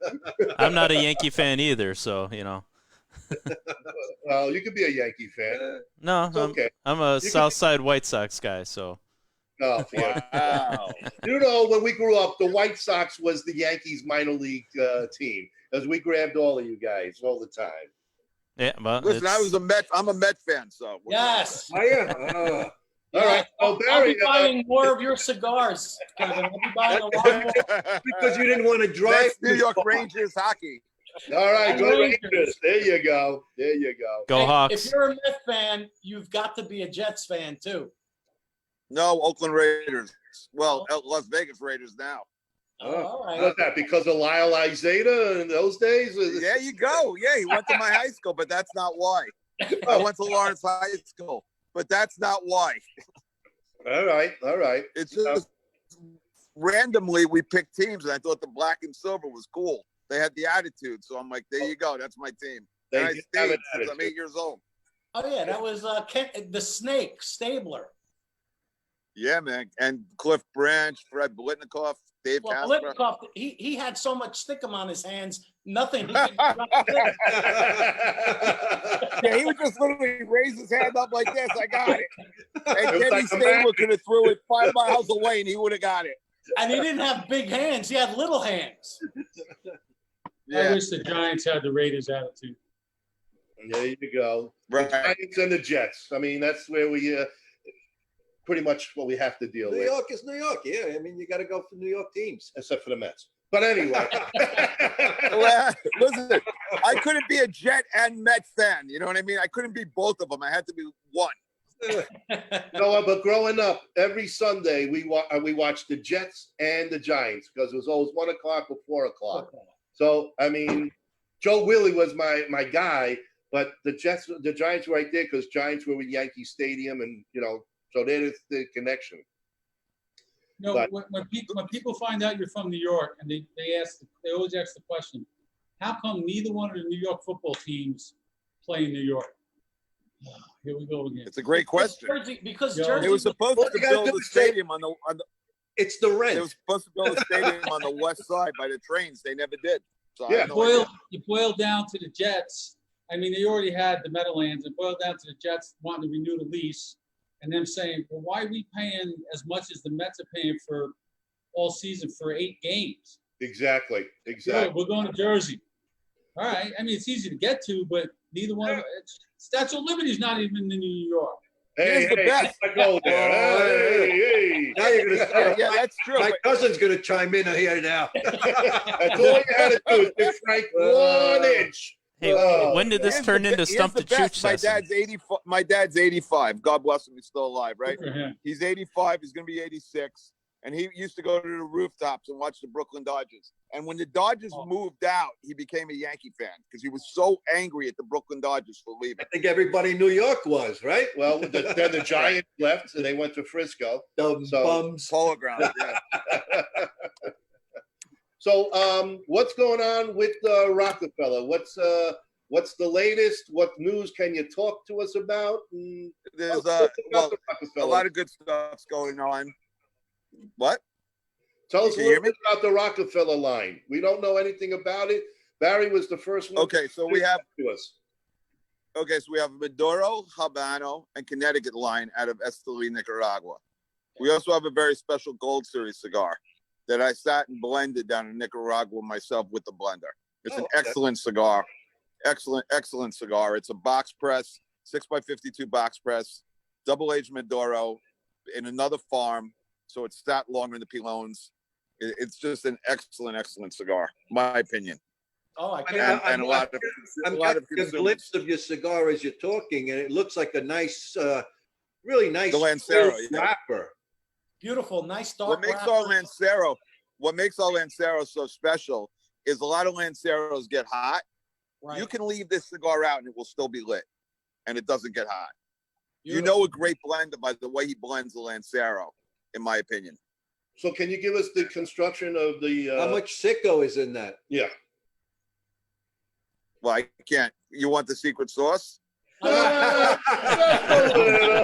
I'm not a Yankee fan either, so Well, you could be a Yankee fan. No, It's okay. I'm a could- Southside White Sox guy, so Oh, yeah. Wow. You know, when we grew up, the White Sox was the Yankees minor league team, as we grabbed all of you guys all the time. yeah. Well, Listen, I'm a Met fan, so Yes. Are you? All right. I'll So, Barry, be buying more of your cigars, Kevin. I'll be buying a lot more. Because you didn't want to drive. That's New too York far. Rangers hockey. all right, go Rangers. Rangers. There you go. There you go. go Hey, Hawks. If you're a Met fan, you've got to be a Jets fan too. No, Oakland Raiders. Well, Las Vegas Raiders now. Oh, all right. What's that? Because of Lyle Izeta in those days? There you go. Yeah, he went to my high school, but that's not why. I went to Lawrence High School, but that's not why. All right. It's just randomly we picked teams, and I thought the black and silver was cool. They had the attitude, so I'm like, there you go. That's my team. They And I did have stayed an since I'm attitude. 8 years old. Oh yeah, that was the Snake Stabler. Yeah, man. And Cliff Branch, Fred Blitnikoff, Dave Well, Casper. Blitnikoff, he had so much stickum on his hands, nothing. He could drop it. Yeah, he would just literally raise his hand up like this. I got it. And It was Kenny like a Stabler magic. could have threw it 5 miles away, and he would have got it. And he didn't have big hands; he had little hands. I Yeah, wish the Giants had the Raiders attitude. There you go. right. The Giants and the Jets. I mean, that's where we pretty much what we have to deal New with, York is New York. Yeah, I mean, you got to go for New York teams. except for the Mets. But anyway. Well, listen, I couldn't be a Jet and Mets fan. You know what I mean? I couldn't be both of them. I had to be one. No, but growing up, every Sunday we watched the Jets and the Giants because it was always 1 o'clock or 4 o'clock. So I mean, Joe Willie was my guy, but the Giants were right there because Giants were with Yankee Stadium, and so there's the connection. No, But- when people find out you're from New York, and they always ask the question, how come neither one of the New York football teams play in New York? Here we go again. It's a great question. Because Yeah. Jersey. They were supposed What to you gotta build do a is say- stadium on the It's the they rent. were supposed to build a stadium on the west side by the trains. They never did. So I have no idea. You boil down to the Jets. I mean, they already had the Meadowlands. It boiled down to the Jets wanting to renew the lease, and them saying, "Well, why are we paying as much as the Mets are paying for all season for 8 games? Exactly. So we're going to Jersey." All right. I mean, it's easy to get to, but neither one of it. Statue of Liberty is not even in New York. Hey, Here's the best. I go there. Hey. Now you're gonna start. Yeah, that's true. My but- cousin's gonna chime in here now. That's all you had to do is give Frank 1 inch. Hey, Oh. when did this Here's turn the- into here's Stump the the Chooch best. My session? dad's 85. My dad's 85. God bless him. He's still alive, right? Good for him. He's 85. He's going to be 86. And he used to go to the rooftops and watch the Brooklyn Dodgers. And when the Dodgers moved out, he became a Yankee fan because he was so angry at the Brooklyn Dodgers for leaving. I think everybody in New York was, right? Well, then the Giants left and they went to Frisco. The So- bums. Polo grounds. Yeah. So, what's going on with Rockefeller? What's the latest? What news can you talk to us about? There's What's about well, the a Rockefeller? lot of good stuff's going on. What? Tell us a Can you hear little bit about the Rockefeller line. We don't know anything about it. Barry was the first one. Okay, so we have to us. Maduro, Habano, and Connecticut line out of Esteli, Nicaragua. We also have a very special Gold Series cigar that I sat and blended down in Nicaragua myself with the blender. It's an Oh, okay. excellent cigar. Excellent cigar. It's a box press, 6x52 box press, double-aged Maduro in another farm. So it's sat longer in the pilones. It's just an excellent cigar, my opinion. Oh, I I can't. mean, And a lot of I'm a lot of getting a consumers. glimpse of your cigar as you're talking, and it looks like a nice, really nice The Lancero, full yeah. wrapper. Beautiful, nice dark. What makes our Lancero so special is a lot of Lanceros get hot. Right. You can leave this cigar out and it will still be lit, and it doesn't get hot. You Beautiful. know a great blender by the way he blends the Lancero, in my opinion. So, can you give us the construction of the? How much sicko is in that? Yeah. Well, I can't. You want the secret sauce? Just a little.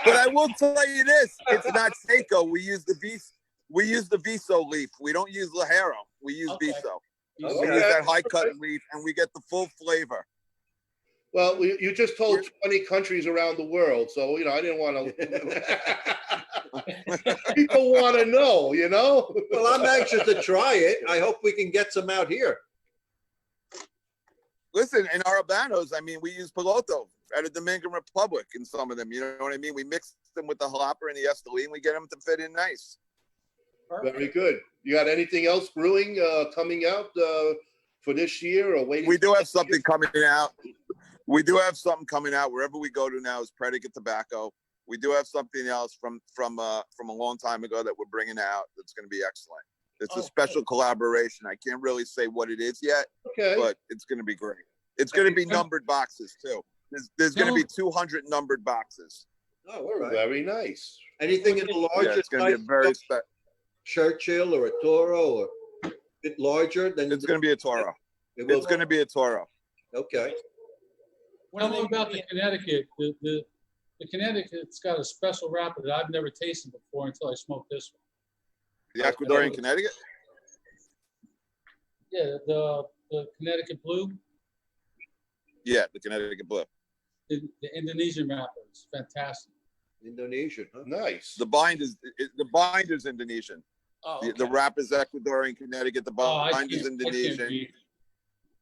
But I will tell you this: it's not Seiko. We use the Viso leaf. We don't use Lajero. We use Okay. Viso. We Okay. use that high cut leaf, and we get the full flavor. Well, you just told 20 countries around the world, so I didn't want to. People want to know, Well, I'm anxious to try it. I hope we can get some out here. Listen, in our Habanos, I mean, we use Piloto out of Dominican Republic in some of them. You know what I mean? We mix them with the jalapa and the Esteli, and we get them to fit in nice. Very good. You got anything else brewing coming out for this year or waiting? We do have something coming out. We do have something coming out wherever we go to now is Predicate Tobacco. we do have something else from a long time ago that we're bringing out that's going to be excellent. It's a special collaboration. I can't really say what it is yet, but it's going to be great. It's going to be numbered boxes too. There's going to be 200 numbered boxes. Oh, all right. Very nice. Anything in the larger Yeah, it's going to be a very Churchill or a Toro or a bit larger than It's going to be a Toro. It's going to be a Toro. Okay. What I know about the Connecticut, the Connecticut's got a special wrapper that I've never tasted before until I smoked this one. The Ecuadorian Connecticut? Yeah, the Connecticut Blue. Yeah, the Connecticut Blue. The Indonesian wrapper is fantastic. Indonesian, huh? Nice. The binder's Indonesian. Oh, The wrap is Ecuadorian Connecticut. The bind is I can't Indonesian. read.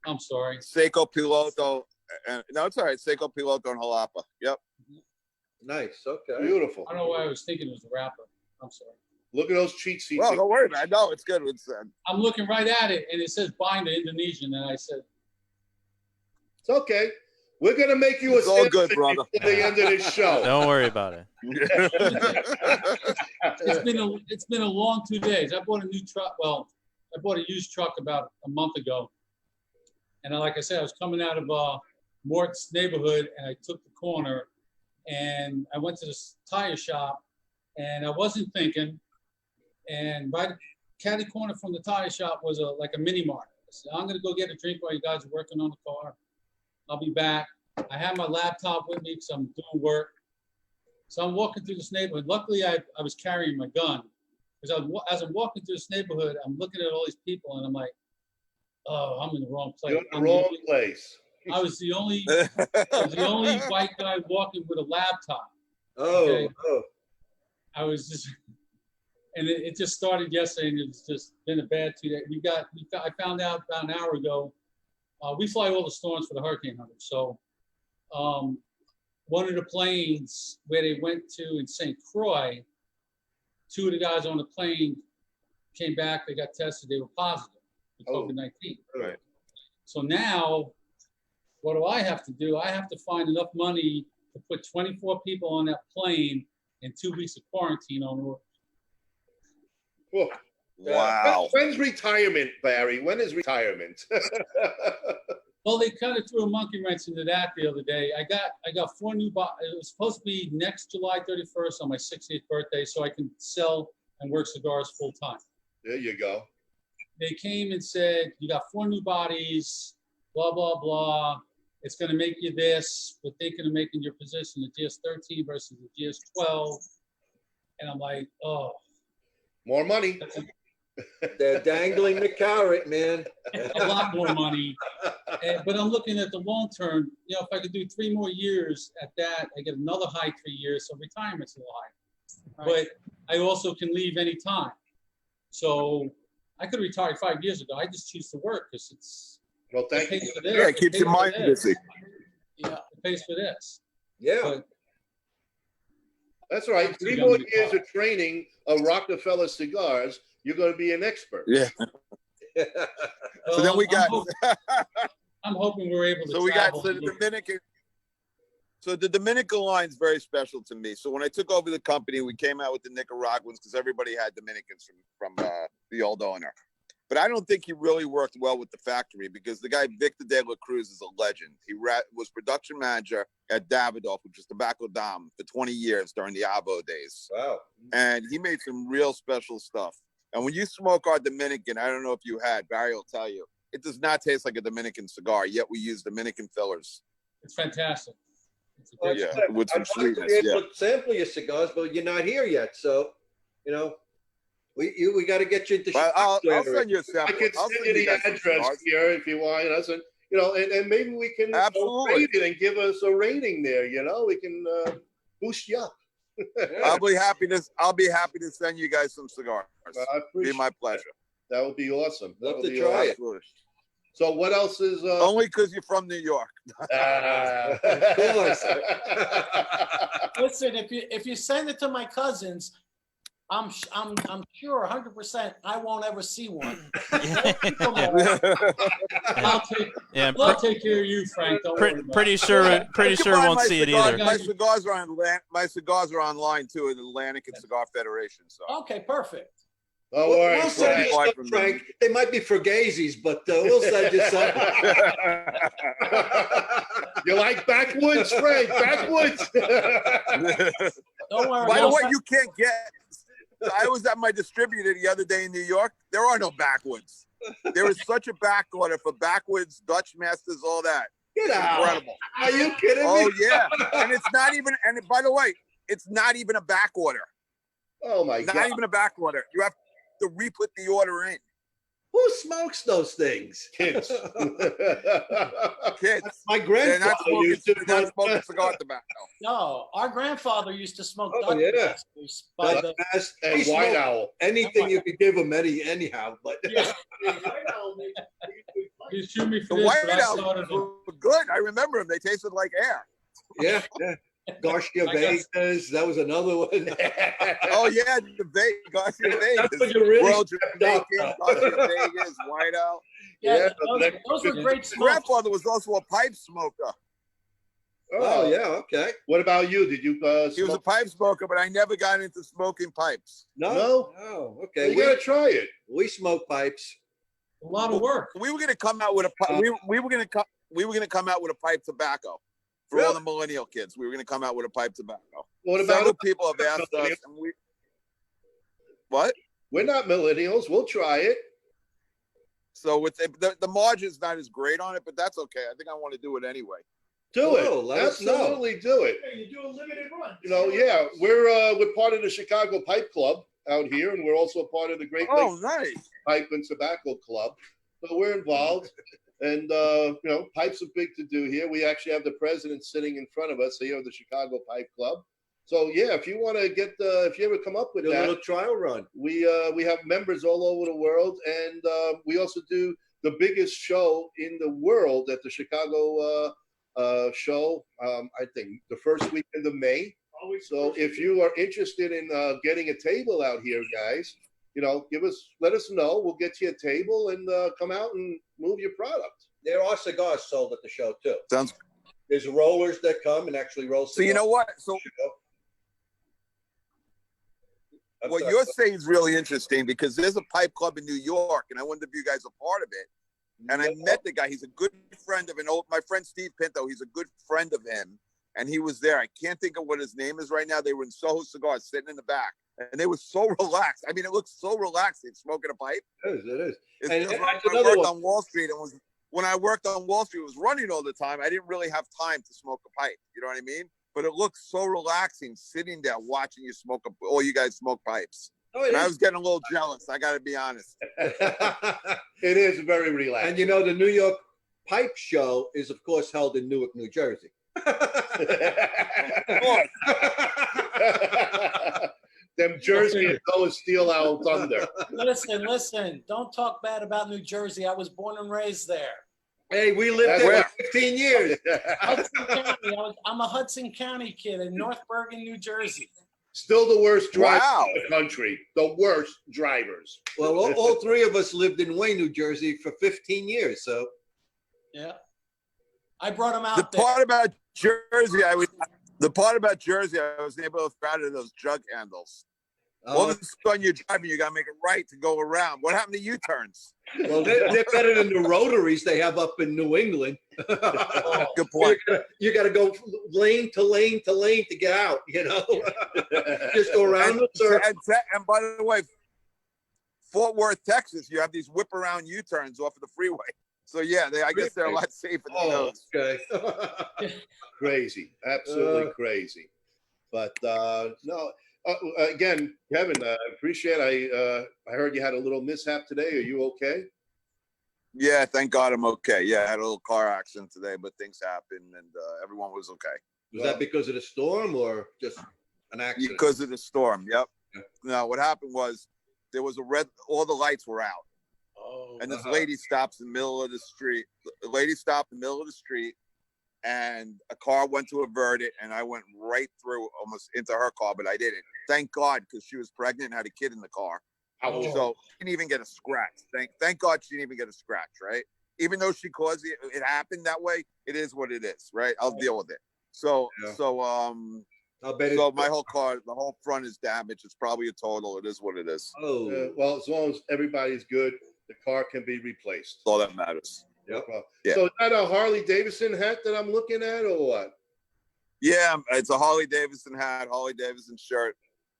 I'm sorry. Seco Piloto. No, it's all right. Seco Piloto and Jalapa. Yep. Nice. Okay. Beautiful. I don't know why I was thinking it was the wrapper. I'm sorry. Look at those cheat sheets. Well, don't worry, man. No, it's good. It's I'm looking right at it, and it says binder Indonesian, and I said, It's okay. We're going to make you It's a all good, sandwich brother. at the end of this show. Don't worry about it. it's been a long 2 days. I bought a new truck. Well, I bought a used truck about a month ago, and like I said, I was coming out of Mort's neighborhood, and I took the corner, and I went to this tire shop, and I wasn't thinking, and right catty corner from the tire shop was like a mini mart. I said, I'm gonna go get a drink while you guys are working on the car. I'll be back. I have my laptop with me because I'm doing work. So I'm walking through this neighborhood. Luckily, I was carrying my gun. Because as I'm walking through this neighborhood, I'm looking at all these people, and I'm like, oh, I'm in the wrong place. You're in the wrong place. I was the only white guy walking with a laptop. Oh, Okay. oh. I was just, and it just started yesterday, and it's just been a bad 2 days. I found out about an hour ago, we fly all the storms for the hurricane hunters. So one of the planes where they went to in St. Croix, two of the guys on the plane came back, they got tested, they were positive for COVID-19. Right. So now, what do I have to do? I have to find enough money to put 24 people on that plane and 2 weeks of quarantine on work. Whoa. wow. When's retirement, Barry? When is retirement? Well, they kind of threw a monkey wrench into that the other day. I got 4 new bottles. It was supposed to be next July 31st on my 60th birthday, so I can sell and work cigars full time. There you go. They came and said, you got 4 new bodies, blah, blah, blah. It's going to make you this. We're thinking of making your position the GS13 versus the GS12. And I'm like, oh. More money. They're dangling the carrot, man. A lot more money. But I'm looking at the long term. You know, if I could do 3 more years at that, I get another high 3 years. So retirement's a little high. Right. But I also can leave any time. So I could retire 5 years ago. I just choose to work because it's. Well, thank you. Yeah, it keeps your mind busy. Yeah, it pays for this. Yeah. But That's right. 3 more years of training of ROCK-A-FELLER cigars, you're going to be an expert. Yeah. So then we got. I'm hoping we're able to. So we got travel the Dominican. So the Dominican line's very special to me. So when I took over the company, we came out with the Nicaraguans because everybody had Dominicans from the old owner. But I don't think he really worked well with the factory because the guy Victor De La Cruz is a legend. He was production manager at Davidoff, which was Tobacco Dom, for 20 years during the Avo days. Wow. And he made some real special stuff. And when you smoke our Dominican, I don't know if you had, Barry will tell you, it does not taste like a Dominican cigar, yet we use Dominican fillers. It's fantastic. It's a Well, great Yeah, with some I'd like to sweetness, be able yeah. to sample your cigars, but you're not here yet. So, you know, we got to get you into. But I'll Chicago. send you a I sample. can I'll send send you the guys some address cigars. here if you want us, and and maybe we can Absolutely. rate it and give us a rating there. We can boost you up. I'll be happy to send you guys some cigars. I appreciate Be my pleasure. That would be awesome. Love That would to be try awesome. it. Absolutely. So what else is? Only because you're from New York. Of course. Listen, if you send it to my cousins, I'm sure 100% I won't ever see one. I'll take Yeah, I'll take care of you, Frank. Don't worry about it. pretty sure won't see it either. My cigars are online too at the Atlantic and Cigar Federation. So Okay, perfect. Oh, We'll, all right, we'll send you Frank. some, Frank. They might be Fugazis, but we'll send you some. You like backwoods, Frank? Backwoods. Don't worry. By the way, you can't get. I was at my distributor the other day in New York. There are no backwoods. There is such a back order for backwoods, Dutch Masters, all that. Get out. Incredible. Are you kidding me? Oh yeah, and it's not even. And by the way, it's not even a back order. Oh my Not God. even a back order. You have to re-put the order in. Who smokes those things? Kids. Kids. My They're grandfather not smoking, used to. they're not smoking cigar tobacco. No, our grandfather used to smoke Oh, Dutch yeah. Masters by Dutch the Mass. And He White smoked Owl. anything you could give him anyhow, but Yeah. You shoot me for The this, White but I Owls started. were good. I remember them. They tasted like air. yeah. Garcia I got- Vegas, that was another one. Oh yeah, the Garcia That's Vegas, when you really Royal stepped up. Jamaican, Garcia Vegas, White Out. Yeah, Yeah, those were great smokes. Grandfather was also a pipe smoker. Oh yeah, okay. What about you? Did you He was a smoke? pipe smoker, but I never got into smoking pipes. No, okay. You gotta try it. We smoke pipes. A lot of work. We were gonna come out with we were gonna come out with a pipe tobacco for all the millennial kids. We were gonna come out with a pipe tobacco. What about Several us? people have asked us, and we what? We're not millennials. We'll try it. So with the margin's not as great on it, but that's okay. I think I want to do it anyway. Do Oh, it. let us know. Absolutely do it. You do a limited run. You know, yeah, we're part of the Chicago Pipe Club out here, and we're also part of the Great Oh, Lakes nice. Pipe and Tobacco Club. So we're involved, and you know, pipes are big to do here. We actually have the president sitting in front of us here of the Chicago Pipe Club. So yeah, if you want to get, if you ever come up with Do a that, little trial run. we have members all over the world, and we also do the biggest show in the world at the Chicago show. I think the first weekend of May. So if you are interested in getting a table out here, guys, you know, let us know. We'll get you a table and come out and move your product. There are cigars sold at the show too. Sounds. There's rollers that come and actually roll cigars. So you know what? So I'm what sorry. you're saying is really interesting because there's a pipe club in New York, and I wonder if you guys are part of it. And I met the guy. He's a good friend of my friend Steve Pinto. He's a good friend of him, and he was there. I can't think of what his name is right now. They were in Soho Cigars, sitting in the back, and they were so relaxed. I mean, it looks so relaxing smoking a pipe. It is. It's And just that's when I another worked one. on Wall Street, when I worked on Wall Street, it was running all the time. I didn't really have time to smoke a pipe. You know what I mean? But it looks so relaxing sitting there watching you smoke all you guys smoke pipes. Oh, it And I is. was getting a little jealous. I got to be honest. It is very relaxing. And you know, the New York Pipe Show is, of course, held in Newark, New Jersey. Them Jersey don't steal our thunder. Listen. Don't talk bad about New Jersey. I was born and raised there. Hey, we lived there for 15 years. Hudson County. I'm a Hudson County kid in North Bergen, New Jersey. Still the worst drivers Wow. in the country. The worst drivers. Well, all three of us lived in Wayne, New Jersey for 15 years. So Yeah. I brought him The out there. part about Jersey, I was able to find out those jug handles. All of a sudden you're driving, you got to make a right to go around. What happened to U-turns? well, they're better than the rotaries they have up in New England. Good point. You got to go lane to lane to lane to get out, you know? Just go around the circle. And by the way, Fort Worth, Texas, you have these whip around U-turns off of the freeway. So yeah, I guess they're a lot safer than Oh, those. okay. Crazy. Absolutely crazy. But no. Again, Kevin, I appreciate it. I heard you had a little mishap today. Are you okay? Yeah, thank God I'm okay. Yeah, I had a little car accident today, but things happened and everyone was okay. Was that because of the storm or just an accident? Because of the storm, yep. Yeah. No, what happened was there was all the lights were out. Oh, And this lady stops in the middle of the street. The lady stopped in the middle of the street and a car went to avert it, and I went right through almost into her car, but I didn't. Thank God, because she was pregnant and had a kid in the car. Oh. So she didn't even get a scratch. Thank God she didn't even get a scratch, right? Even though she caused it, it happened that way. It is what it is, right? I'll deal with it. So I'll bet so my whole car, the whole front is damaged. It's probably a total. It is what it is. Oh, Well, as long as everybody's good, the car can be replaced. That's all that matters. No Yep. problem. Yeah. So is that a Harley Davidson hat that I'm looking at, or what? Yeah, it's a Harley Davidson hat, Harley Davidson shirt.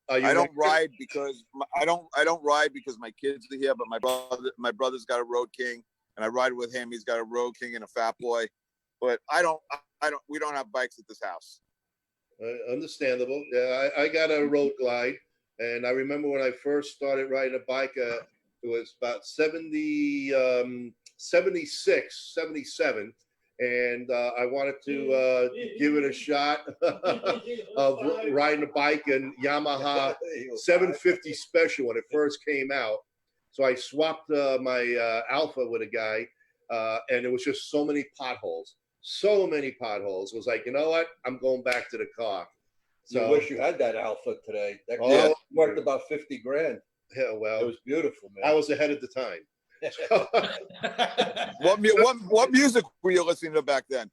Are you I don't wearing- ride because I don't ride because my kids are here, but my brother's got a Road King, and I ride with him. He's got a Road King and a Fat Boy, but we don't have bikes at this house. Understandable. Yeah, I got a road glide, and I remember when I first started riding a bike, it was about 76, 77, and I wanted to give it a shot of riding a bike in Yamaha 750 Special when it first came out. So I swapped my Alpha with a guy, and it was just so many potholes. So many potholes. It was like, you know what? I'm going back to the car. you So, wish you had that Alpha today. That Oh, car worth about 50 grand. yeah, well, It was beautiful, man. I was ahead of the time. What music were you listening to back then?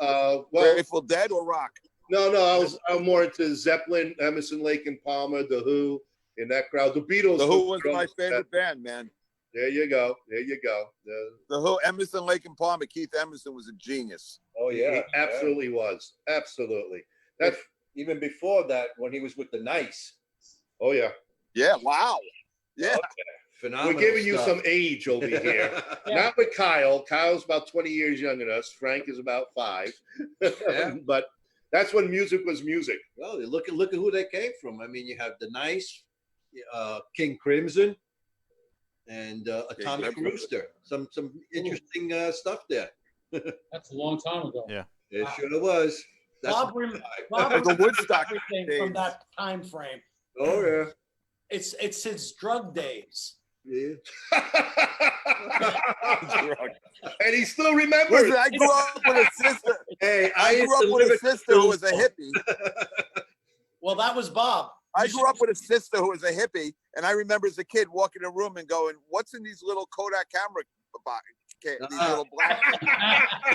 Well, Grateful Dead or rock? no, I'm more into Zeppelin, Emerson, Lake and Palmer, The Who, in that crowd. The Beatles. The Who was my favorite band, man. There you go. The Who, Emerson, Lake and Palmer. Keith Emerson was a genius. Oh yeah, He absolutely was. Absolutely. That's even before that, when he was with the Nice. oh yeah. Yeah. Wow. Yeah. Phenomenal. We're giving you stuff. some age over here. Not with Kyle. Kyle's about 20 years younger than us. Frank is about 5. Yeah. But that's when music was music. Well, look at who they came from. I mean, you have the Nice, King Crimson, and Atomic Crimson. Rooster. Some interesting stuff there. That's a long time ago. Yeah. It sure was. That's Bob The remembers Woodstock everything days. from that time frame. oh yeah. It's his drug days. Yeah. And he still remembers. Listen, I grew up with a sister. Hey, I used grew to up with live a at the sister who was a Stone hippie. Well, that was Bob. I grew up with a sister who was a hippie, and I remember as a kid walking in a room and going, "What's in these little Kodak camera these little black?"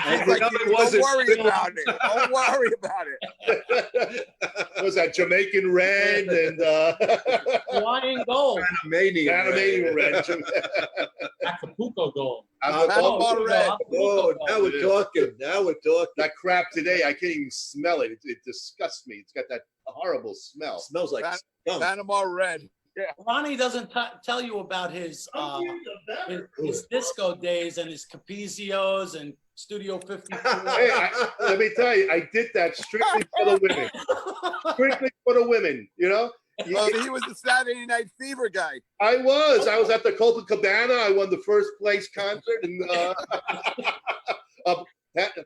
It's like, don't worry about it. Don't worry about it. What was that Jamaican red and Hawaiian Gold. Panamanian red? Acapulco Gold. Panama Red. Oh, now we're talking. Now we're talking. That crap today, I can't even smell it. It disgusts me. It's got that horrible smell. Smells like skunk. Panama Red. Ronnie doesn't tell you about his disco days and his Capizios and Studio 54. Hey, let me tell you, I did that strictly for the women. Strictly for the women, you know? Well, he was the Saturday Night Fever guy. I was at the Copacabana. I won the first place concert in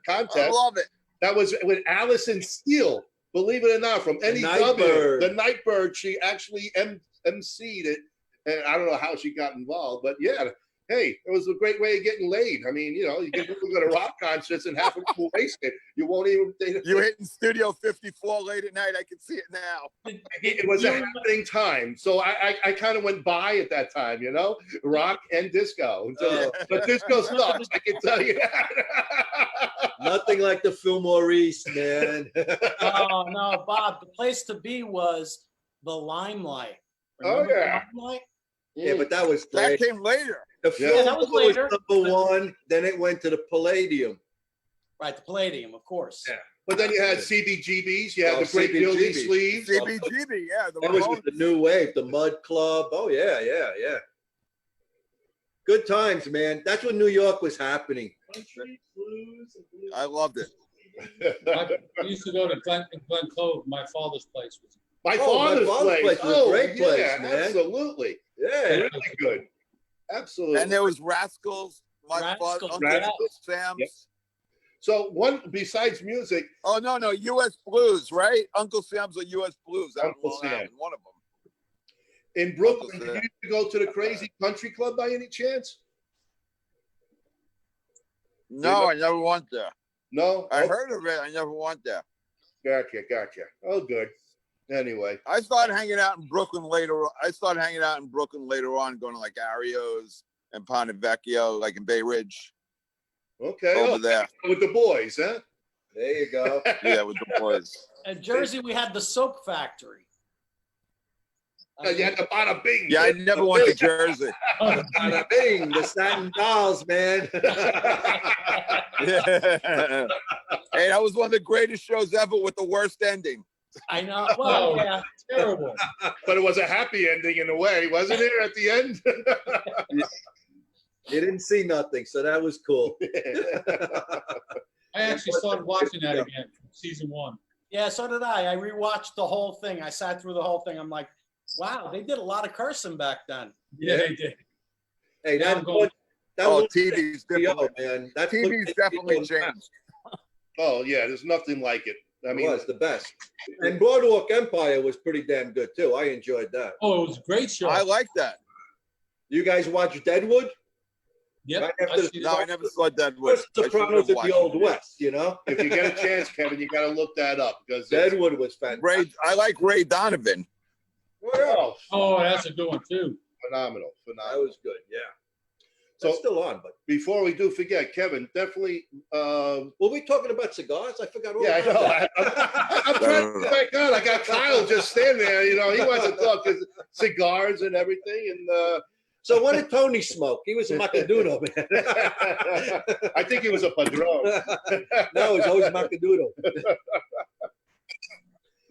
contest. I love it. That was with Allison Steele. Believe it or not, from NEW, Nightbird. the Nightbird. She actually emceed it, and I don't know how she got involved, but yeah. Hey, it was a great way of getting laid. I mean, you know, you can go to rock concerts and half of people wasted. You won't even. You were hitting Studio 54 late at night. I can see it now. It was a happening time, so I kind of went by at that time, you know, rock and disco. So, but disco sucks, I can tell you that. Nothing like the Fillmore East, man. Oh no, Bob, the place to be was the Limelight. Oh, Remember yeah. the Limelight? Yeah, but that was That great. came later. The Yeah, Fillmore that was was later. number one. Then it went to the Palladium. Right, the Palladium, of course. Yeah. But then you had CBGBs, you had Oh, the great gilding CBGBs. sleeves. CBGB, yeah. The That was Ramones. with the new wave, the Mud Club. Oh yeah. Good times, man. That's when New York was happening. I loved it. I used to go to Glen Cove, my father's place. My Oh, my father's father's place. place was a Oh, great place, yeah, man. absolutely. Yeah. Really good. Absolutely. And there was Rascals, my Rascals, Uncle Rascals. Sam's. Yep. So one besides music, Oh no, U.S. Blues, right? Uncle Sam's or U.S. Blues out Uncle in Long Sam. Island, one of them. in Brooklyn, Uncle did Sam. you used to go to the Crazy Country Club by any chance? No, I never went there. No? I Oh, heard of it. I never went there. Gotcha. Oh, good. Anyway. I started hanging out in Brooklyn later. I started hanging out in Brooklyn later on, going to like Ario's and Ponte Vecchio, like in Bay Ridge. Okay. Over there. With the boys, huh? There you go. Yeah, with the boys. In Jersey, we had the soap factory. You had the bada bing. Yeah, I never went to Jersey. Bada bing, the satin dolls, man. Yeah. Hey, that was one of the greatest shows ever with the worst ending. I know. Well, yeah. Terrible. But it was a happy ending in a way, wasn't it, at the end? You didn't see nothing, so that was cool. I actually started watching that again from season 1. Yeah, so did I. I rewatched the whole thing. I sat through the whole thing. I'm like, wow, they did a lot of cursing back then. Yeah, they did. Hey, Now that Oh, was TV's different. man. That's TV's definitely changed. Oh, yeah, there's nothing like it. I It mean, was the best. And Boardwalk Empire was pretty damn good too. I enjoyed that. Oh, it was a great show. I like that. You guys watch Deadwood? Yep. Right after I the- see No, I never saw Deadwood. First I should Sopranos have of the watched Old it. West, you know? if you get a chance, Kevin, you got to look that up because it's- Deadwood was fantastic. Ray, I like Ray Donovan. Oh, Oh, that's a good one too. phenomenal. That was good, yeah. So- So still on, but Before we do forget, Kevin, definitely. were we talking about cigars? I forgot all Yeah, I about know. that. I'm trying to thank God. I got Kyle just standing there. You know, he wants to talk his cigars and everything. And So what did Tony smoke? He was a Macanudo, man. I think he was a padrone. No, it was always Macanudo.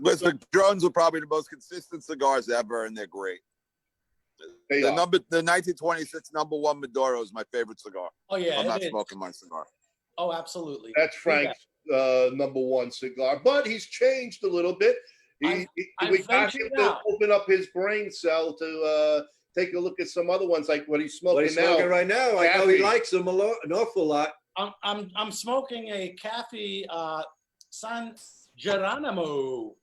Listen, drones are probably the most consistent cigars ever, and they're great. They The are. 1926 #1 Maduro is my favorite cigar. Oh, yeah. I'm not it is. smoking my cigar. Oh, absolutely. That's Frank's #1 cigar, but he's changed a little bit. I've We got him ventured to out. open up his brain cell to take a look at some other ones, like what he's What smoking he's now. smoking right now, I know Kathy. he likes them an awful lot. I'm smoking a Cafe San Geronimo,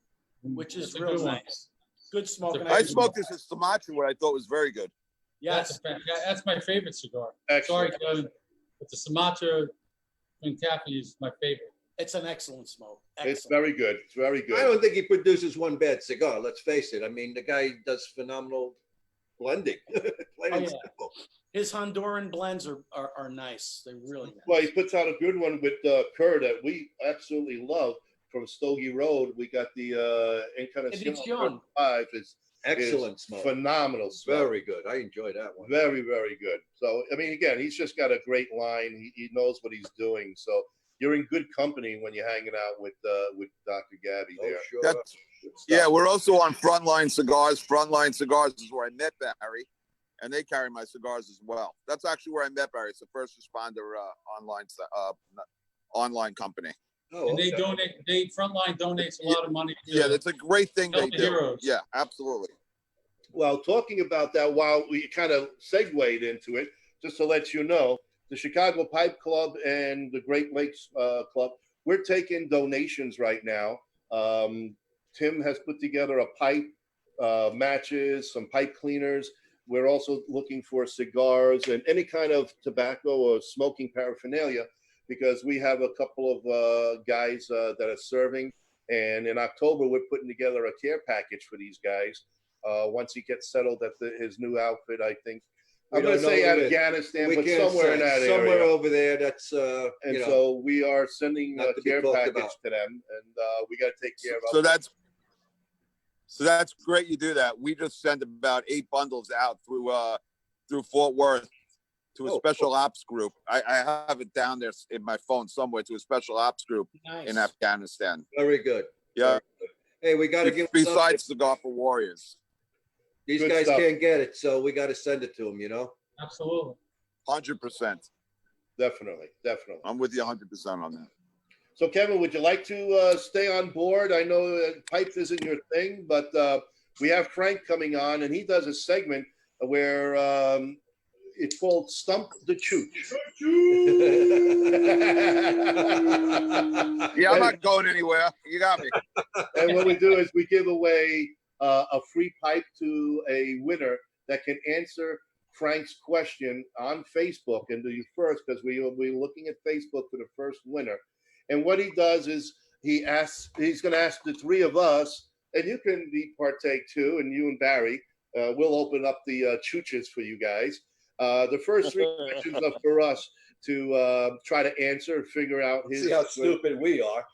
which is That's a real good one. nice. Good smoking. I smoked this at Sumatra, what I thought was very good. Yes. That's my favorite cigar. Excellent. Sorry, Kevin, but the Sumatra and Cafe is my favorite. It's an excellent smoke. It's Excellent. very good. It's very good. I don't think he produces one bad cigar, let's face it. I mean, the guy does phenomenal blending. Plain Oh, and yeah. simple. His Honduran blends are nice. They're really nice. Well, he puts out a good one with Kerr that we absolutely love from Stogie Road. We got the Encarnacion Edición. 5. It's Excellent smoke. phenomenal smoke. Very good. I enjoyed that one. Very, very good. So, I mean, again, he's just got a great line. He knows what he's doing. So you're in good company when you're hanging out with Dr. Gabby Oh, there. sure. That's- Good stuff. Yeah, we're also on Frontline Cigars. Frontline Cigars is where I met Barry, and they carry my cigars as well. That's actually where I met Barry. It's a first responder online company. Oh, And they okay. donate. Frontline donates a lot of money. To Yeah, that's a great thing they Help the do. heroes. Yeah, absolutely. Well, talking about that, while we kind of segued into it, just to let you know, the Chicago Pipe Club and the Great Lakes Club, we're taking donations right now. Tim has put together a pipe, matches, some pipe cleaners. We're also looking for cigars and any kind of tobacco or smoking paraphernalia, because we have a couple of guys that are serving. And in October, we're putting together a care package for these guys. Once he gets settled at his new outfit, I think. We I'm going to don't say know where it is. Afghanistan, We but can't somewhere in say. that Somewhere area. over there, that's And you know, so we are sending Not a to be care talked package about. to them, and we got to take care of. So that's great. You do that. We just send about 8 bundles out through Fort Worth to a Oh, special ops group. I have it down there in my phone somewhere, to a special ops group Nice. in Afghanistan. very good. Yeah. Hey, we got to give them something. Besides Cigar for Warriors, These Good guys stuff. can't get it, so we got to send it to them. You know. Absolutely. 100%. Definitely. I'm with you 100% on that. So, Kevin, would you like to stay on board? I know pipes isn't your thing, but we have Frank coming on, and he does a segment where it's called Stump the Chooch. Yeah, I'm not going anywhere. You got me. And what we do is we give away a free pipe to a winner that can answer Frank's question on Facebook, and do you first, because we're looking at Facebook for the first winner. And what he does is he's going to ask the three of us, and you can partake too, and you and Barry, we'll open up the chooches for you guys. The first three questions are for us to try to answer and figure out his. See how stupid we are.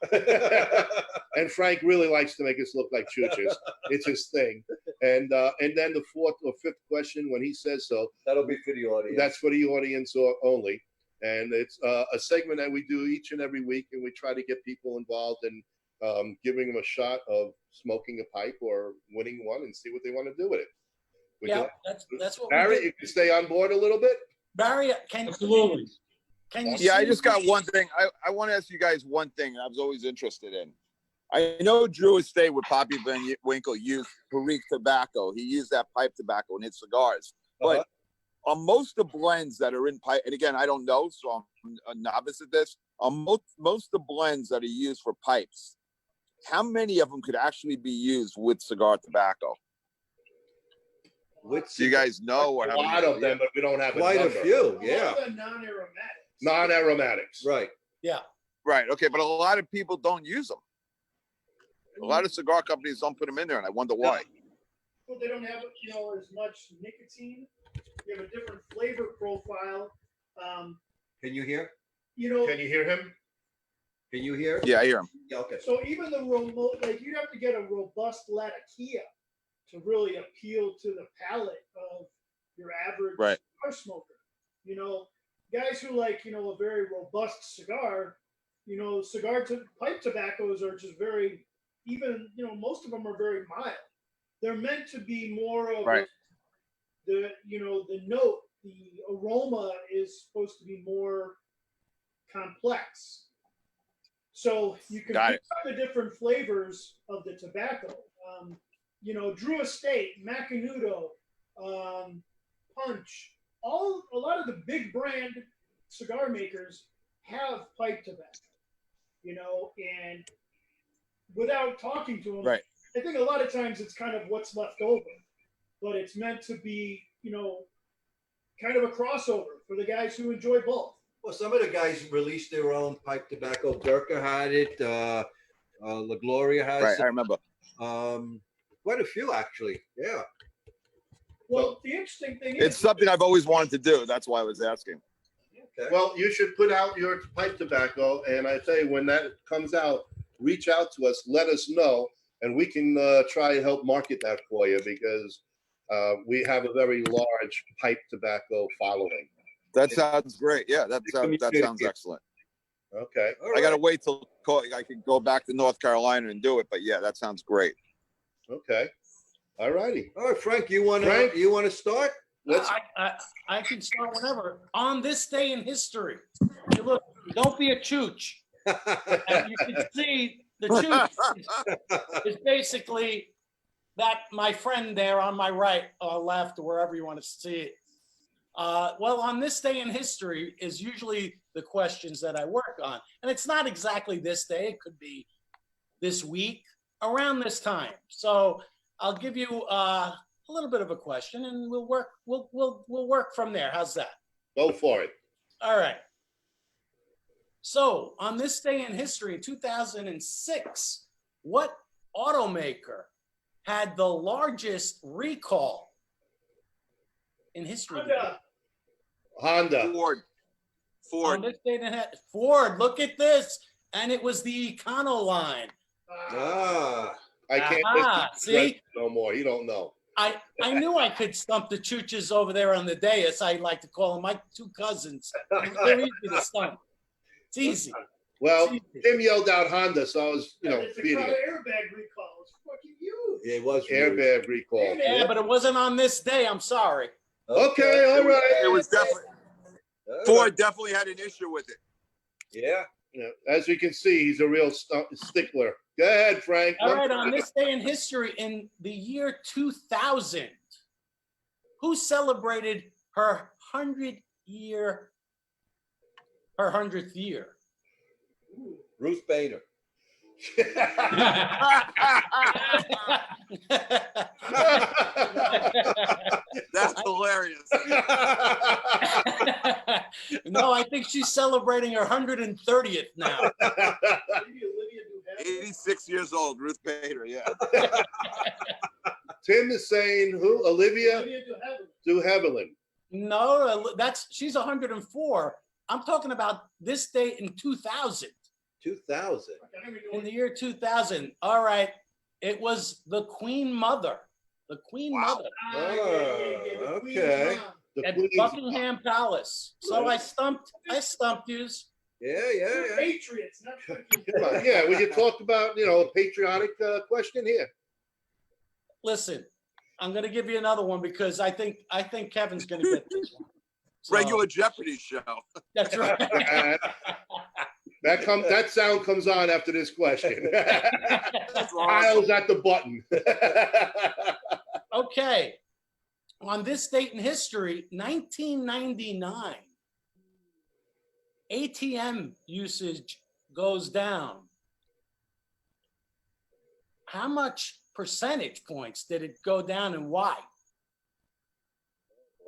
And Frank really likes to make us look like chooches. It's his thing. And then the fourth or fifth question, when he says so, That'll be for the audience. that's for the audience only. And it's a segment that we do each and every week, and we try to get people involved in giving them a shot of smoking a pipe or winning one and see what they want to do with it. Yeah, that's what Barry, we did. you can stay on board a little bit. Barry, Absolutely. can you Yeah, I see- just got one thing. I want to ask you guys one thing I was always interested in. I know Drew Estate with Poppy Van Winkle used Perique tobacco. He used that pipe tobacco in his cigars. But on most of the blends that are in pipe, and again, I don't know, so I'm a novice at this. On most of the blends that are used for pipes, how many of them could actually be used with cigar tobacco? Do you guys know? Or A have any lot of idea? them, but we don't have Quite a number. few, yeah. Non-aromatics. Non-aromatics. Right. Right. Okay. But a lot of people don't use them. A lot of cigar companies don't put them in there, and I wonder why. Well, they don't have, as much nicotine. You have a different flavor profile. Can you hear? Can you hear him? Can you hear? Yeah, I hear them. Yeah, okay. So even the you'd have to get a robust Latakia to really appeal to the palate of your average Right. cigar smoker. Guys who like, a very robust cigar, pipe tobaccos are just very, even, most of them are very mild. They're meant to be more of Right. the note, the aroma is supposed to be more complex. So you can Got pick up the different flavors of the tobacco. Drew Estate, Macanudo, Punch, a lot of the big brand cigar makers have pipe tobacco, and without talking to them, Right. I think a lot of times it's kind of what's left over, but it's meant to be, kind of a crossover for the guys who enjoy both. Well, some of the guys released their own pipe tobacco. Durka had it. La Gloria has Right. it. I remember. Quite a few, actually. Yeah. Well, the interesting thing is, It's something I've always wanted to do. That's why I was asking. Okay. Well, you should put out your pipe tobacco, and I tell you, when that comes out, reach out to us, let us know, and we can try to help market that for you, because we have a very large pipe tobacco following. That sounds great. Yeah, that sounds excellent. Okay. All I got to right. wait till I can go back to North Carolina and do it. But yeah, that sounds great. Okay. All righty. All right, Frank, you want Frank? to start? Let's. I can start whenever. On this day in history, hey, look, don't be a chooch. And you can see the chooch is basically that my friend there on my right or left or wherever you want to see it. Well, on this day in history is usually the questions that I work on. And it's not exactly this day. It could be this week, around this time. So I'll give you a little bit of a question and we'll work from there. How's that? Go for it. All right. So on this day in history, 2006, what automaker had the largest recall in history? Honda. Ford. On this day in Ford, look at this. And it was the Econoline. Ah. I can't see? no more. You don't know. I knew I could stump the chooches over there on the dais. I like to call them my two cousins. They're easy to stump. It's easy. Well, It's easy. Tim yelled out Honda, so I was, it's a beating car it. airbag recall. It's fucking huge. Yeah, it was. Airbag recall. Yeah, but it wasn't on this day. I'm sorry. Okay, all right. It was definitely Ford definitely had an issue with it. Yeah. Yeah, as you can see, he's a real stickler. Go ahead, Frank. All right, on this day in history, in the year 2000, who celebrated her 100th year? Ruth Bader. That's hilarious. No, I think she's celebrating her 130th now. 86 years old, Ruth Bader. Yeah. Tim is saying who? Olivia de Havilland. No, she's 104. I'm talking about this date in 2000. 2000. In the year 2000. All right. It was the Queen Mother. The Queen Mother. Okay. At Buckingham Palace. So I stumped you. Yeah. Patriots, not Come on. Yeah, we can talk about, a patriotic question here. Listen, I'm going to give you another one because I think Kevin's going to get this one. So, Regular Jeopardy show. That's right. That sound comes on after this question. That's Kyle's at the button. Okay. On this date in history, 1999, ATM usage goes down. How much percentage points did it go down and why?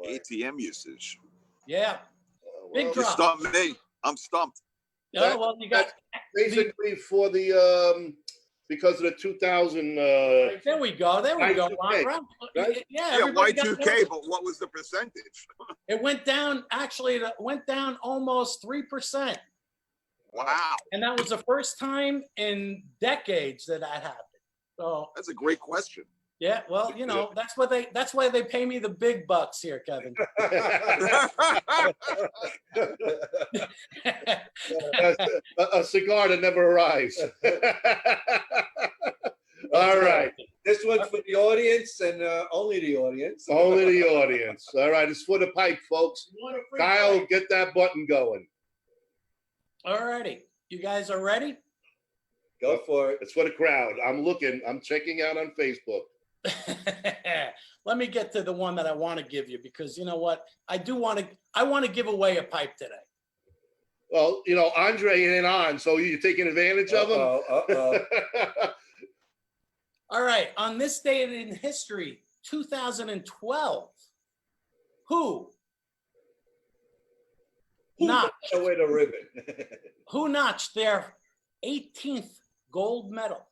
ATM usage. Yeah. Big You drop. stumped me. I'm stumped. Oh, well, you got basically for the because of the 2000. There we go. Y2K, right? Yeah, Yeah, everybody got Y2K, but what was the percentage? it went down. Actually, it went down almost 3%, Wow. and that was the first time in decades that happened. So That's a great question. yeah, well, that's why they pay me the big bucks here, Kevin. A cigar that never arrives. All right. This one's for the audience and only the audience. Only the audience. All right. It's for the pipe, folks. Kyle, get that button going. All righty. You guys are ready? Go for it. It's for the crowd. I'm checking out on Facebook. Let me get to the one that I want to give you because you know what? I want to give away a pipe today. Well, Andre ain't on, so you're taking advantage of him? All right. On this day in history, 2012, who notched Away the ribbon. who notched their 18th gold medal?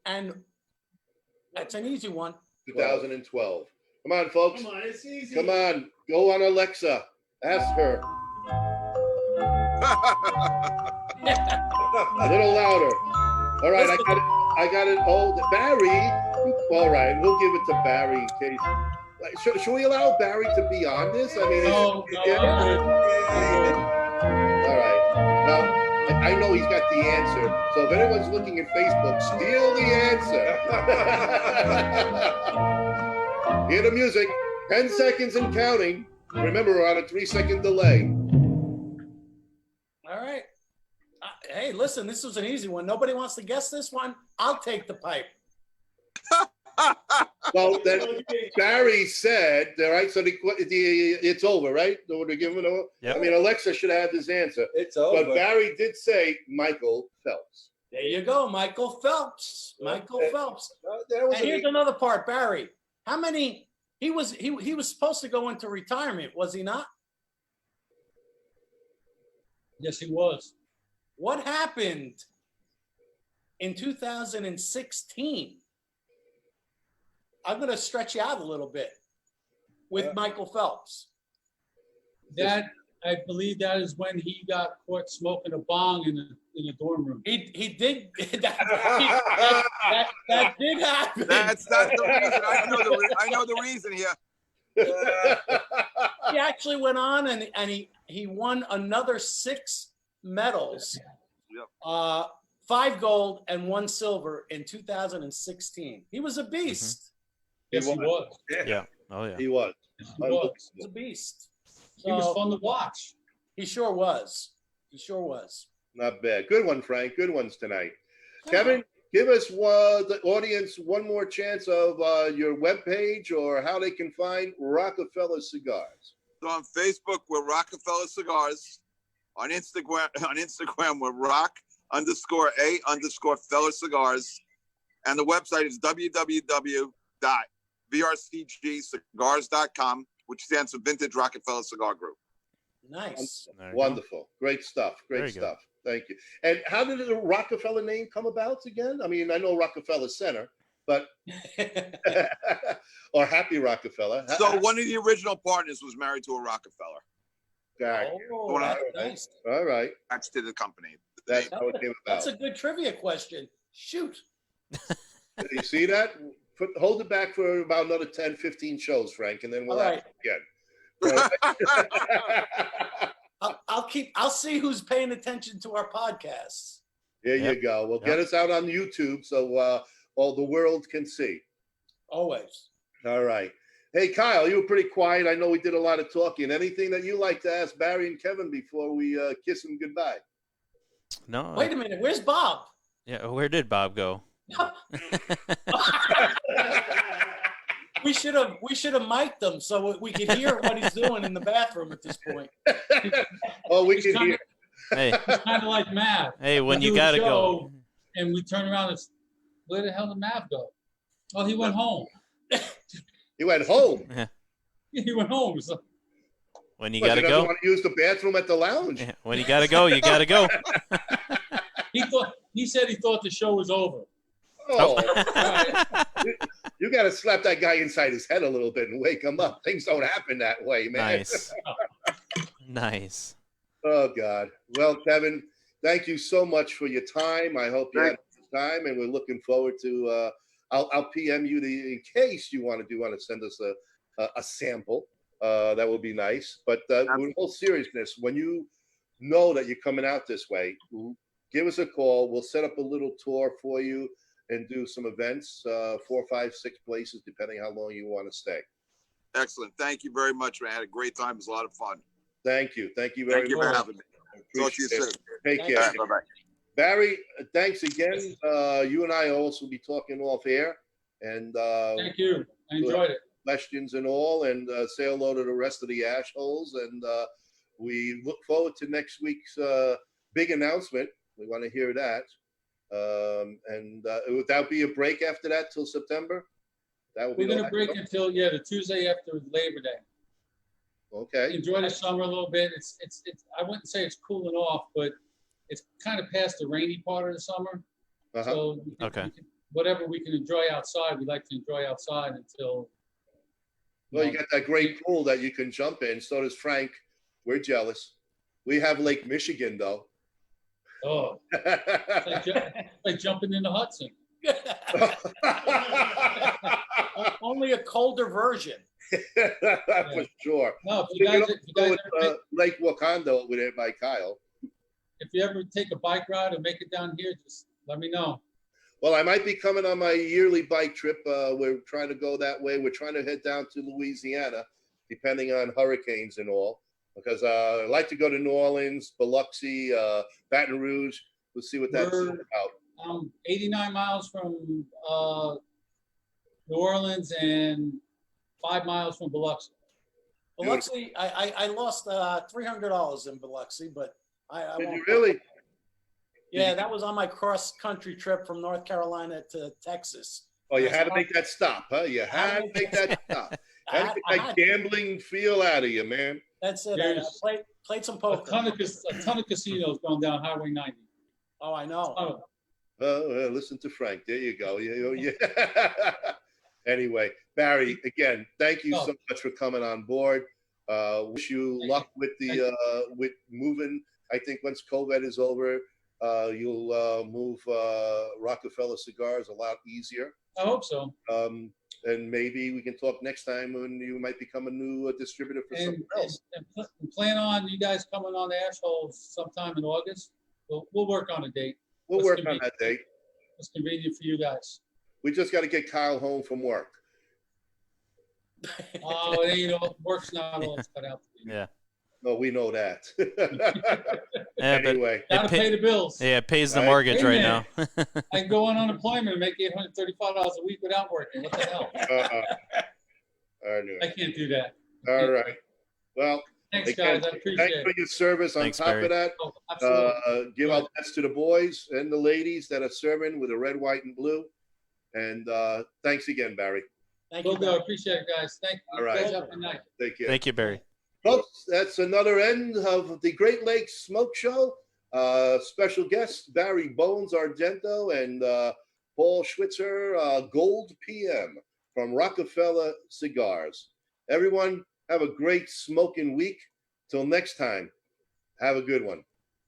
And that's an easy one. 2012. Come on, folks. Come on, it's easy. Come on. Go on Alexa. Ask her. A little louder. All right, I got it. Oh, Barry. All right, we'll give it to Barry in case. Should we allow Barry to be on this? I mean, No, all right. Now, I know he's got the answer. So if anyone's looking at Facebook, steal the answer. Hear the music. 10 seconds and counting. Remember, we're on a 3-second delay. All right. Hey, listen, this was an easy one. Nobody wants to guess this one. I'll take the pipe. Well, then Barry said, all right, so it's over, right? They're giving it. Yep. I mean, Alexa should have his answer. It's over. But Barry did say Michael Phelps. There you go, Michael Phelps. Michael Phelps. That was And here's another part, Barry. How many? He was supposed to go into retirement, was he not? Yes, he was. What happened in 2016? I'm going to stretch you out a little bit with Michael Phelps. That I believe that is when he got caught smoking a bong in a dorm room. He did that did happen. That's not the reason. I know the reason here. He actually went on and he won another 6 medals. Yep. 5 gold and 1 silver in 2016. He was a beast. Yes, he was. Yeah. Oh yeah. He was. Yes, he was. He was a beast. He was So, fun to watch. he sure was. He sure was. Not bad. Good one, Frank. Good ones tonight. Kevin, give us the audience one more chance of your webpage or how they can find ROCK-A-FELLER Cigars. So on Facebook, we're ROCK-A-FELLER Cigars. On Instagram, we're _A_Feller Cigars. And the website is www.vrcgcigars.com, which stands for Vintage Rockefeller Cigar Group. Nice. Wonderful. Great stuff. Great Very good. stuff. Thank you. And how did the Rockefeller name come about again? I mean, I know Rockefeller Center, but or Happy Rockefeller. So one of the original partners was married to a Rockefeller. Got you. Oh, All that's right. nice. All right. That's to the company. That's how it came about. That's a good trivia question. Shoot. You see that? Hold it back for about another 10, 15 shows, Frank, and then we'll All have right. it again. I'll see who's paying attention to our podcasts. There you go. Well, get us out on YouTube so all the world can see. Always. All right. Hey, Kyle, you were pretty quiet. I know we did a lot of talking. Anything that you like to ask Barry and Kevin before we kiss them goodbye? No. Wait a minute. Where's Bob? Yeah, where did Bob go? We should have mic'd him so we could hear what he's doing in the bathroom at this point. Oh, we He's can kinda- hear. Hey, It's kind of like Mav. hey, when We you do a gotta go. show, And we turn around and where the hell did Mav go? Oh, he went home. He went home. He went home. So When you What, gotta he doesn't go. want to use the bathroom at the lounge. Yeah, when you gotta go, you gotta go. he said he thought the show was over. Oh, you got to slap that guy inside his head a little bit and wake him up. Things don't happen that way, man. Nice. Nice. Oh, God. Well, Kevin, thank you so much for your time. I hope you had a good time, and we're looking forward to I'll PM you in case you want to send us a sample. That would be nice. But in all seriousness, when you know that you're coming out this way, give us a call. We'll set up a little tour for you and do some events, 4, 5, 6 places, depending how long you want to stay. Excellent. Thank you very much, man. I had a great time. It was a lot of fun. Thank you. Thank you very Thank you much. for having me. Talk to you Appreciate soon. it. Take Thank care. Bye bye. Barry, thanks again. You and I will also be talking off air, and Thank you. I enjoyed it. questions and all, and say hello to the rest of the assholes. And we look forward to next week's big announcement. We want to hear that. And would that be a break after that till September? That would be We're going to break until the Tuesday after Labor Day. Okay. Enjoy the summer a little bit. It's I wouldn't say it's cooling off, but it's kind of past the rainy part of the summer. Uh-huh. So whatever we can enjoy outside, we like to enjoy outside until. Well, you got that great pool that you can jump in. So does Frank. We're jealous. We have Lake Michigan, though. Oh, it's like jumping in the Hudson. Only a colder version. For sure. No, if you guys ever Lake Wakanda over there by Kyle. if you ever take a bike ride and make it down here, just let me know. Well, I might be coming on my yearly bike trip. We're trying to go that way. We're trying to head down to Louisiana, depending on hurricanes and all. Because I like to go to New Orleans, Biloxi, Baton Rouge. We'll see what that's about. 89 miles from New Orleans and 5 miles from Biloxi. Biloxi, I lost $300 in Biloxi, but I Did won't. you really? Yeah, that was on my cross-country trip from North Carolina to Texas. Oh, you had to make that stop, huh? You had to make that stop. Had to get that gambling feel out of you, man. That's it. I played some poker. A ton of casinos going down Highway 90. Oh, I know. Oh, listen to Frank. There you go. Yeah. Anyway, Barry, again, thank you so much for coming on board. Wish you luck with the with moving. I think once COVID is over, you'll move Rockefeller Cigars a lot easier. I hope so. And maybe we can talk next time when you might become a new distributor for something else. And plan on you guys coming on the Assholes sometime in August. We'll work on a date. We'll work on that date. It's convenient for you guys. We just got to get Kyle home from work. Oh, work's not all it's cut out to be. Yeah. No, we know that. Yeah, anyway, gotta pay the bills. Yeah, it pays the mortgage right now. I can go on unemployment and make $835 a week without working. What the hell? I can't do that. All right. Well, Thanks, Again, guys. I appreciate thanks for it. your service. On Thanks, top Barry. of that, Oh, absolutely. give our best to the boys and the ladies that are serving with the red, white, and blue. And thanks again, Barry. Thank you. Will do. I Barry. appreciate it, guys. Thank you. All right. Guys, have a good night. Take care. Thank you, Barry. Folks, that's another end of the Great Lakes Smoke Show. Special guests Barry Bones Argento and Paul Schwitzer, Gold PM from ROCK-A-FELLER Cigars. Everyone, have a great smoking week. Till next time, have a good one.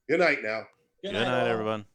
Good night now. Good night, all. everyone.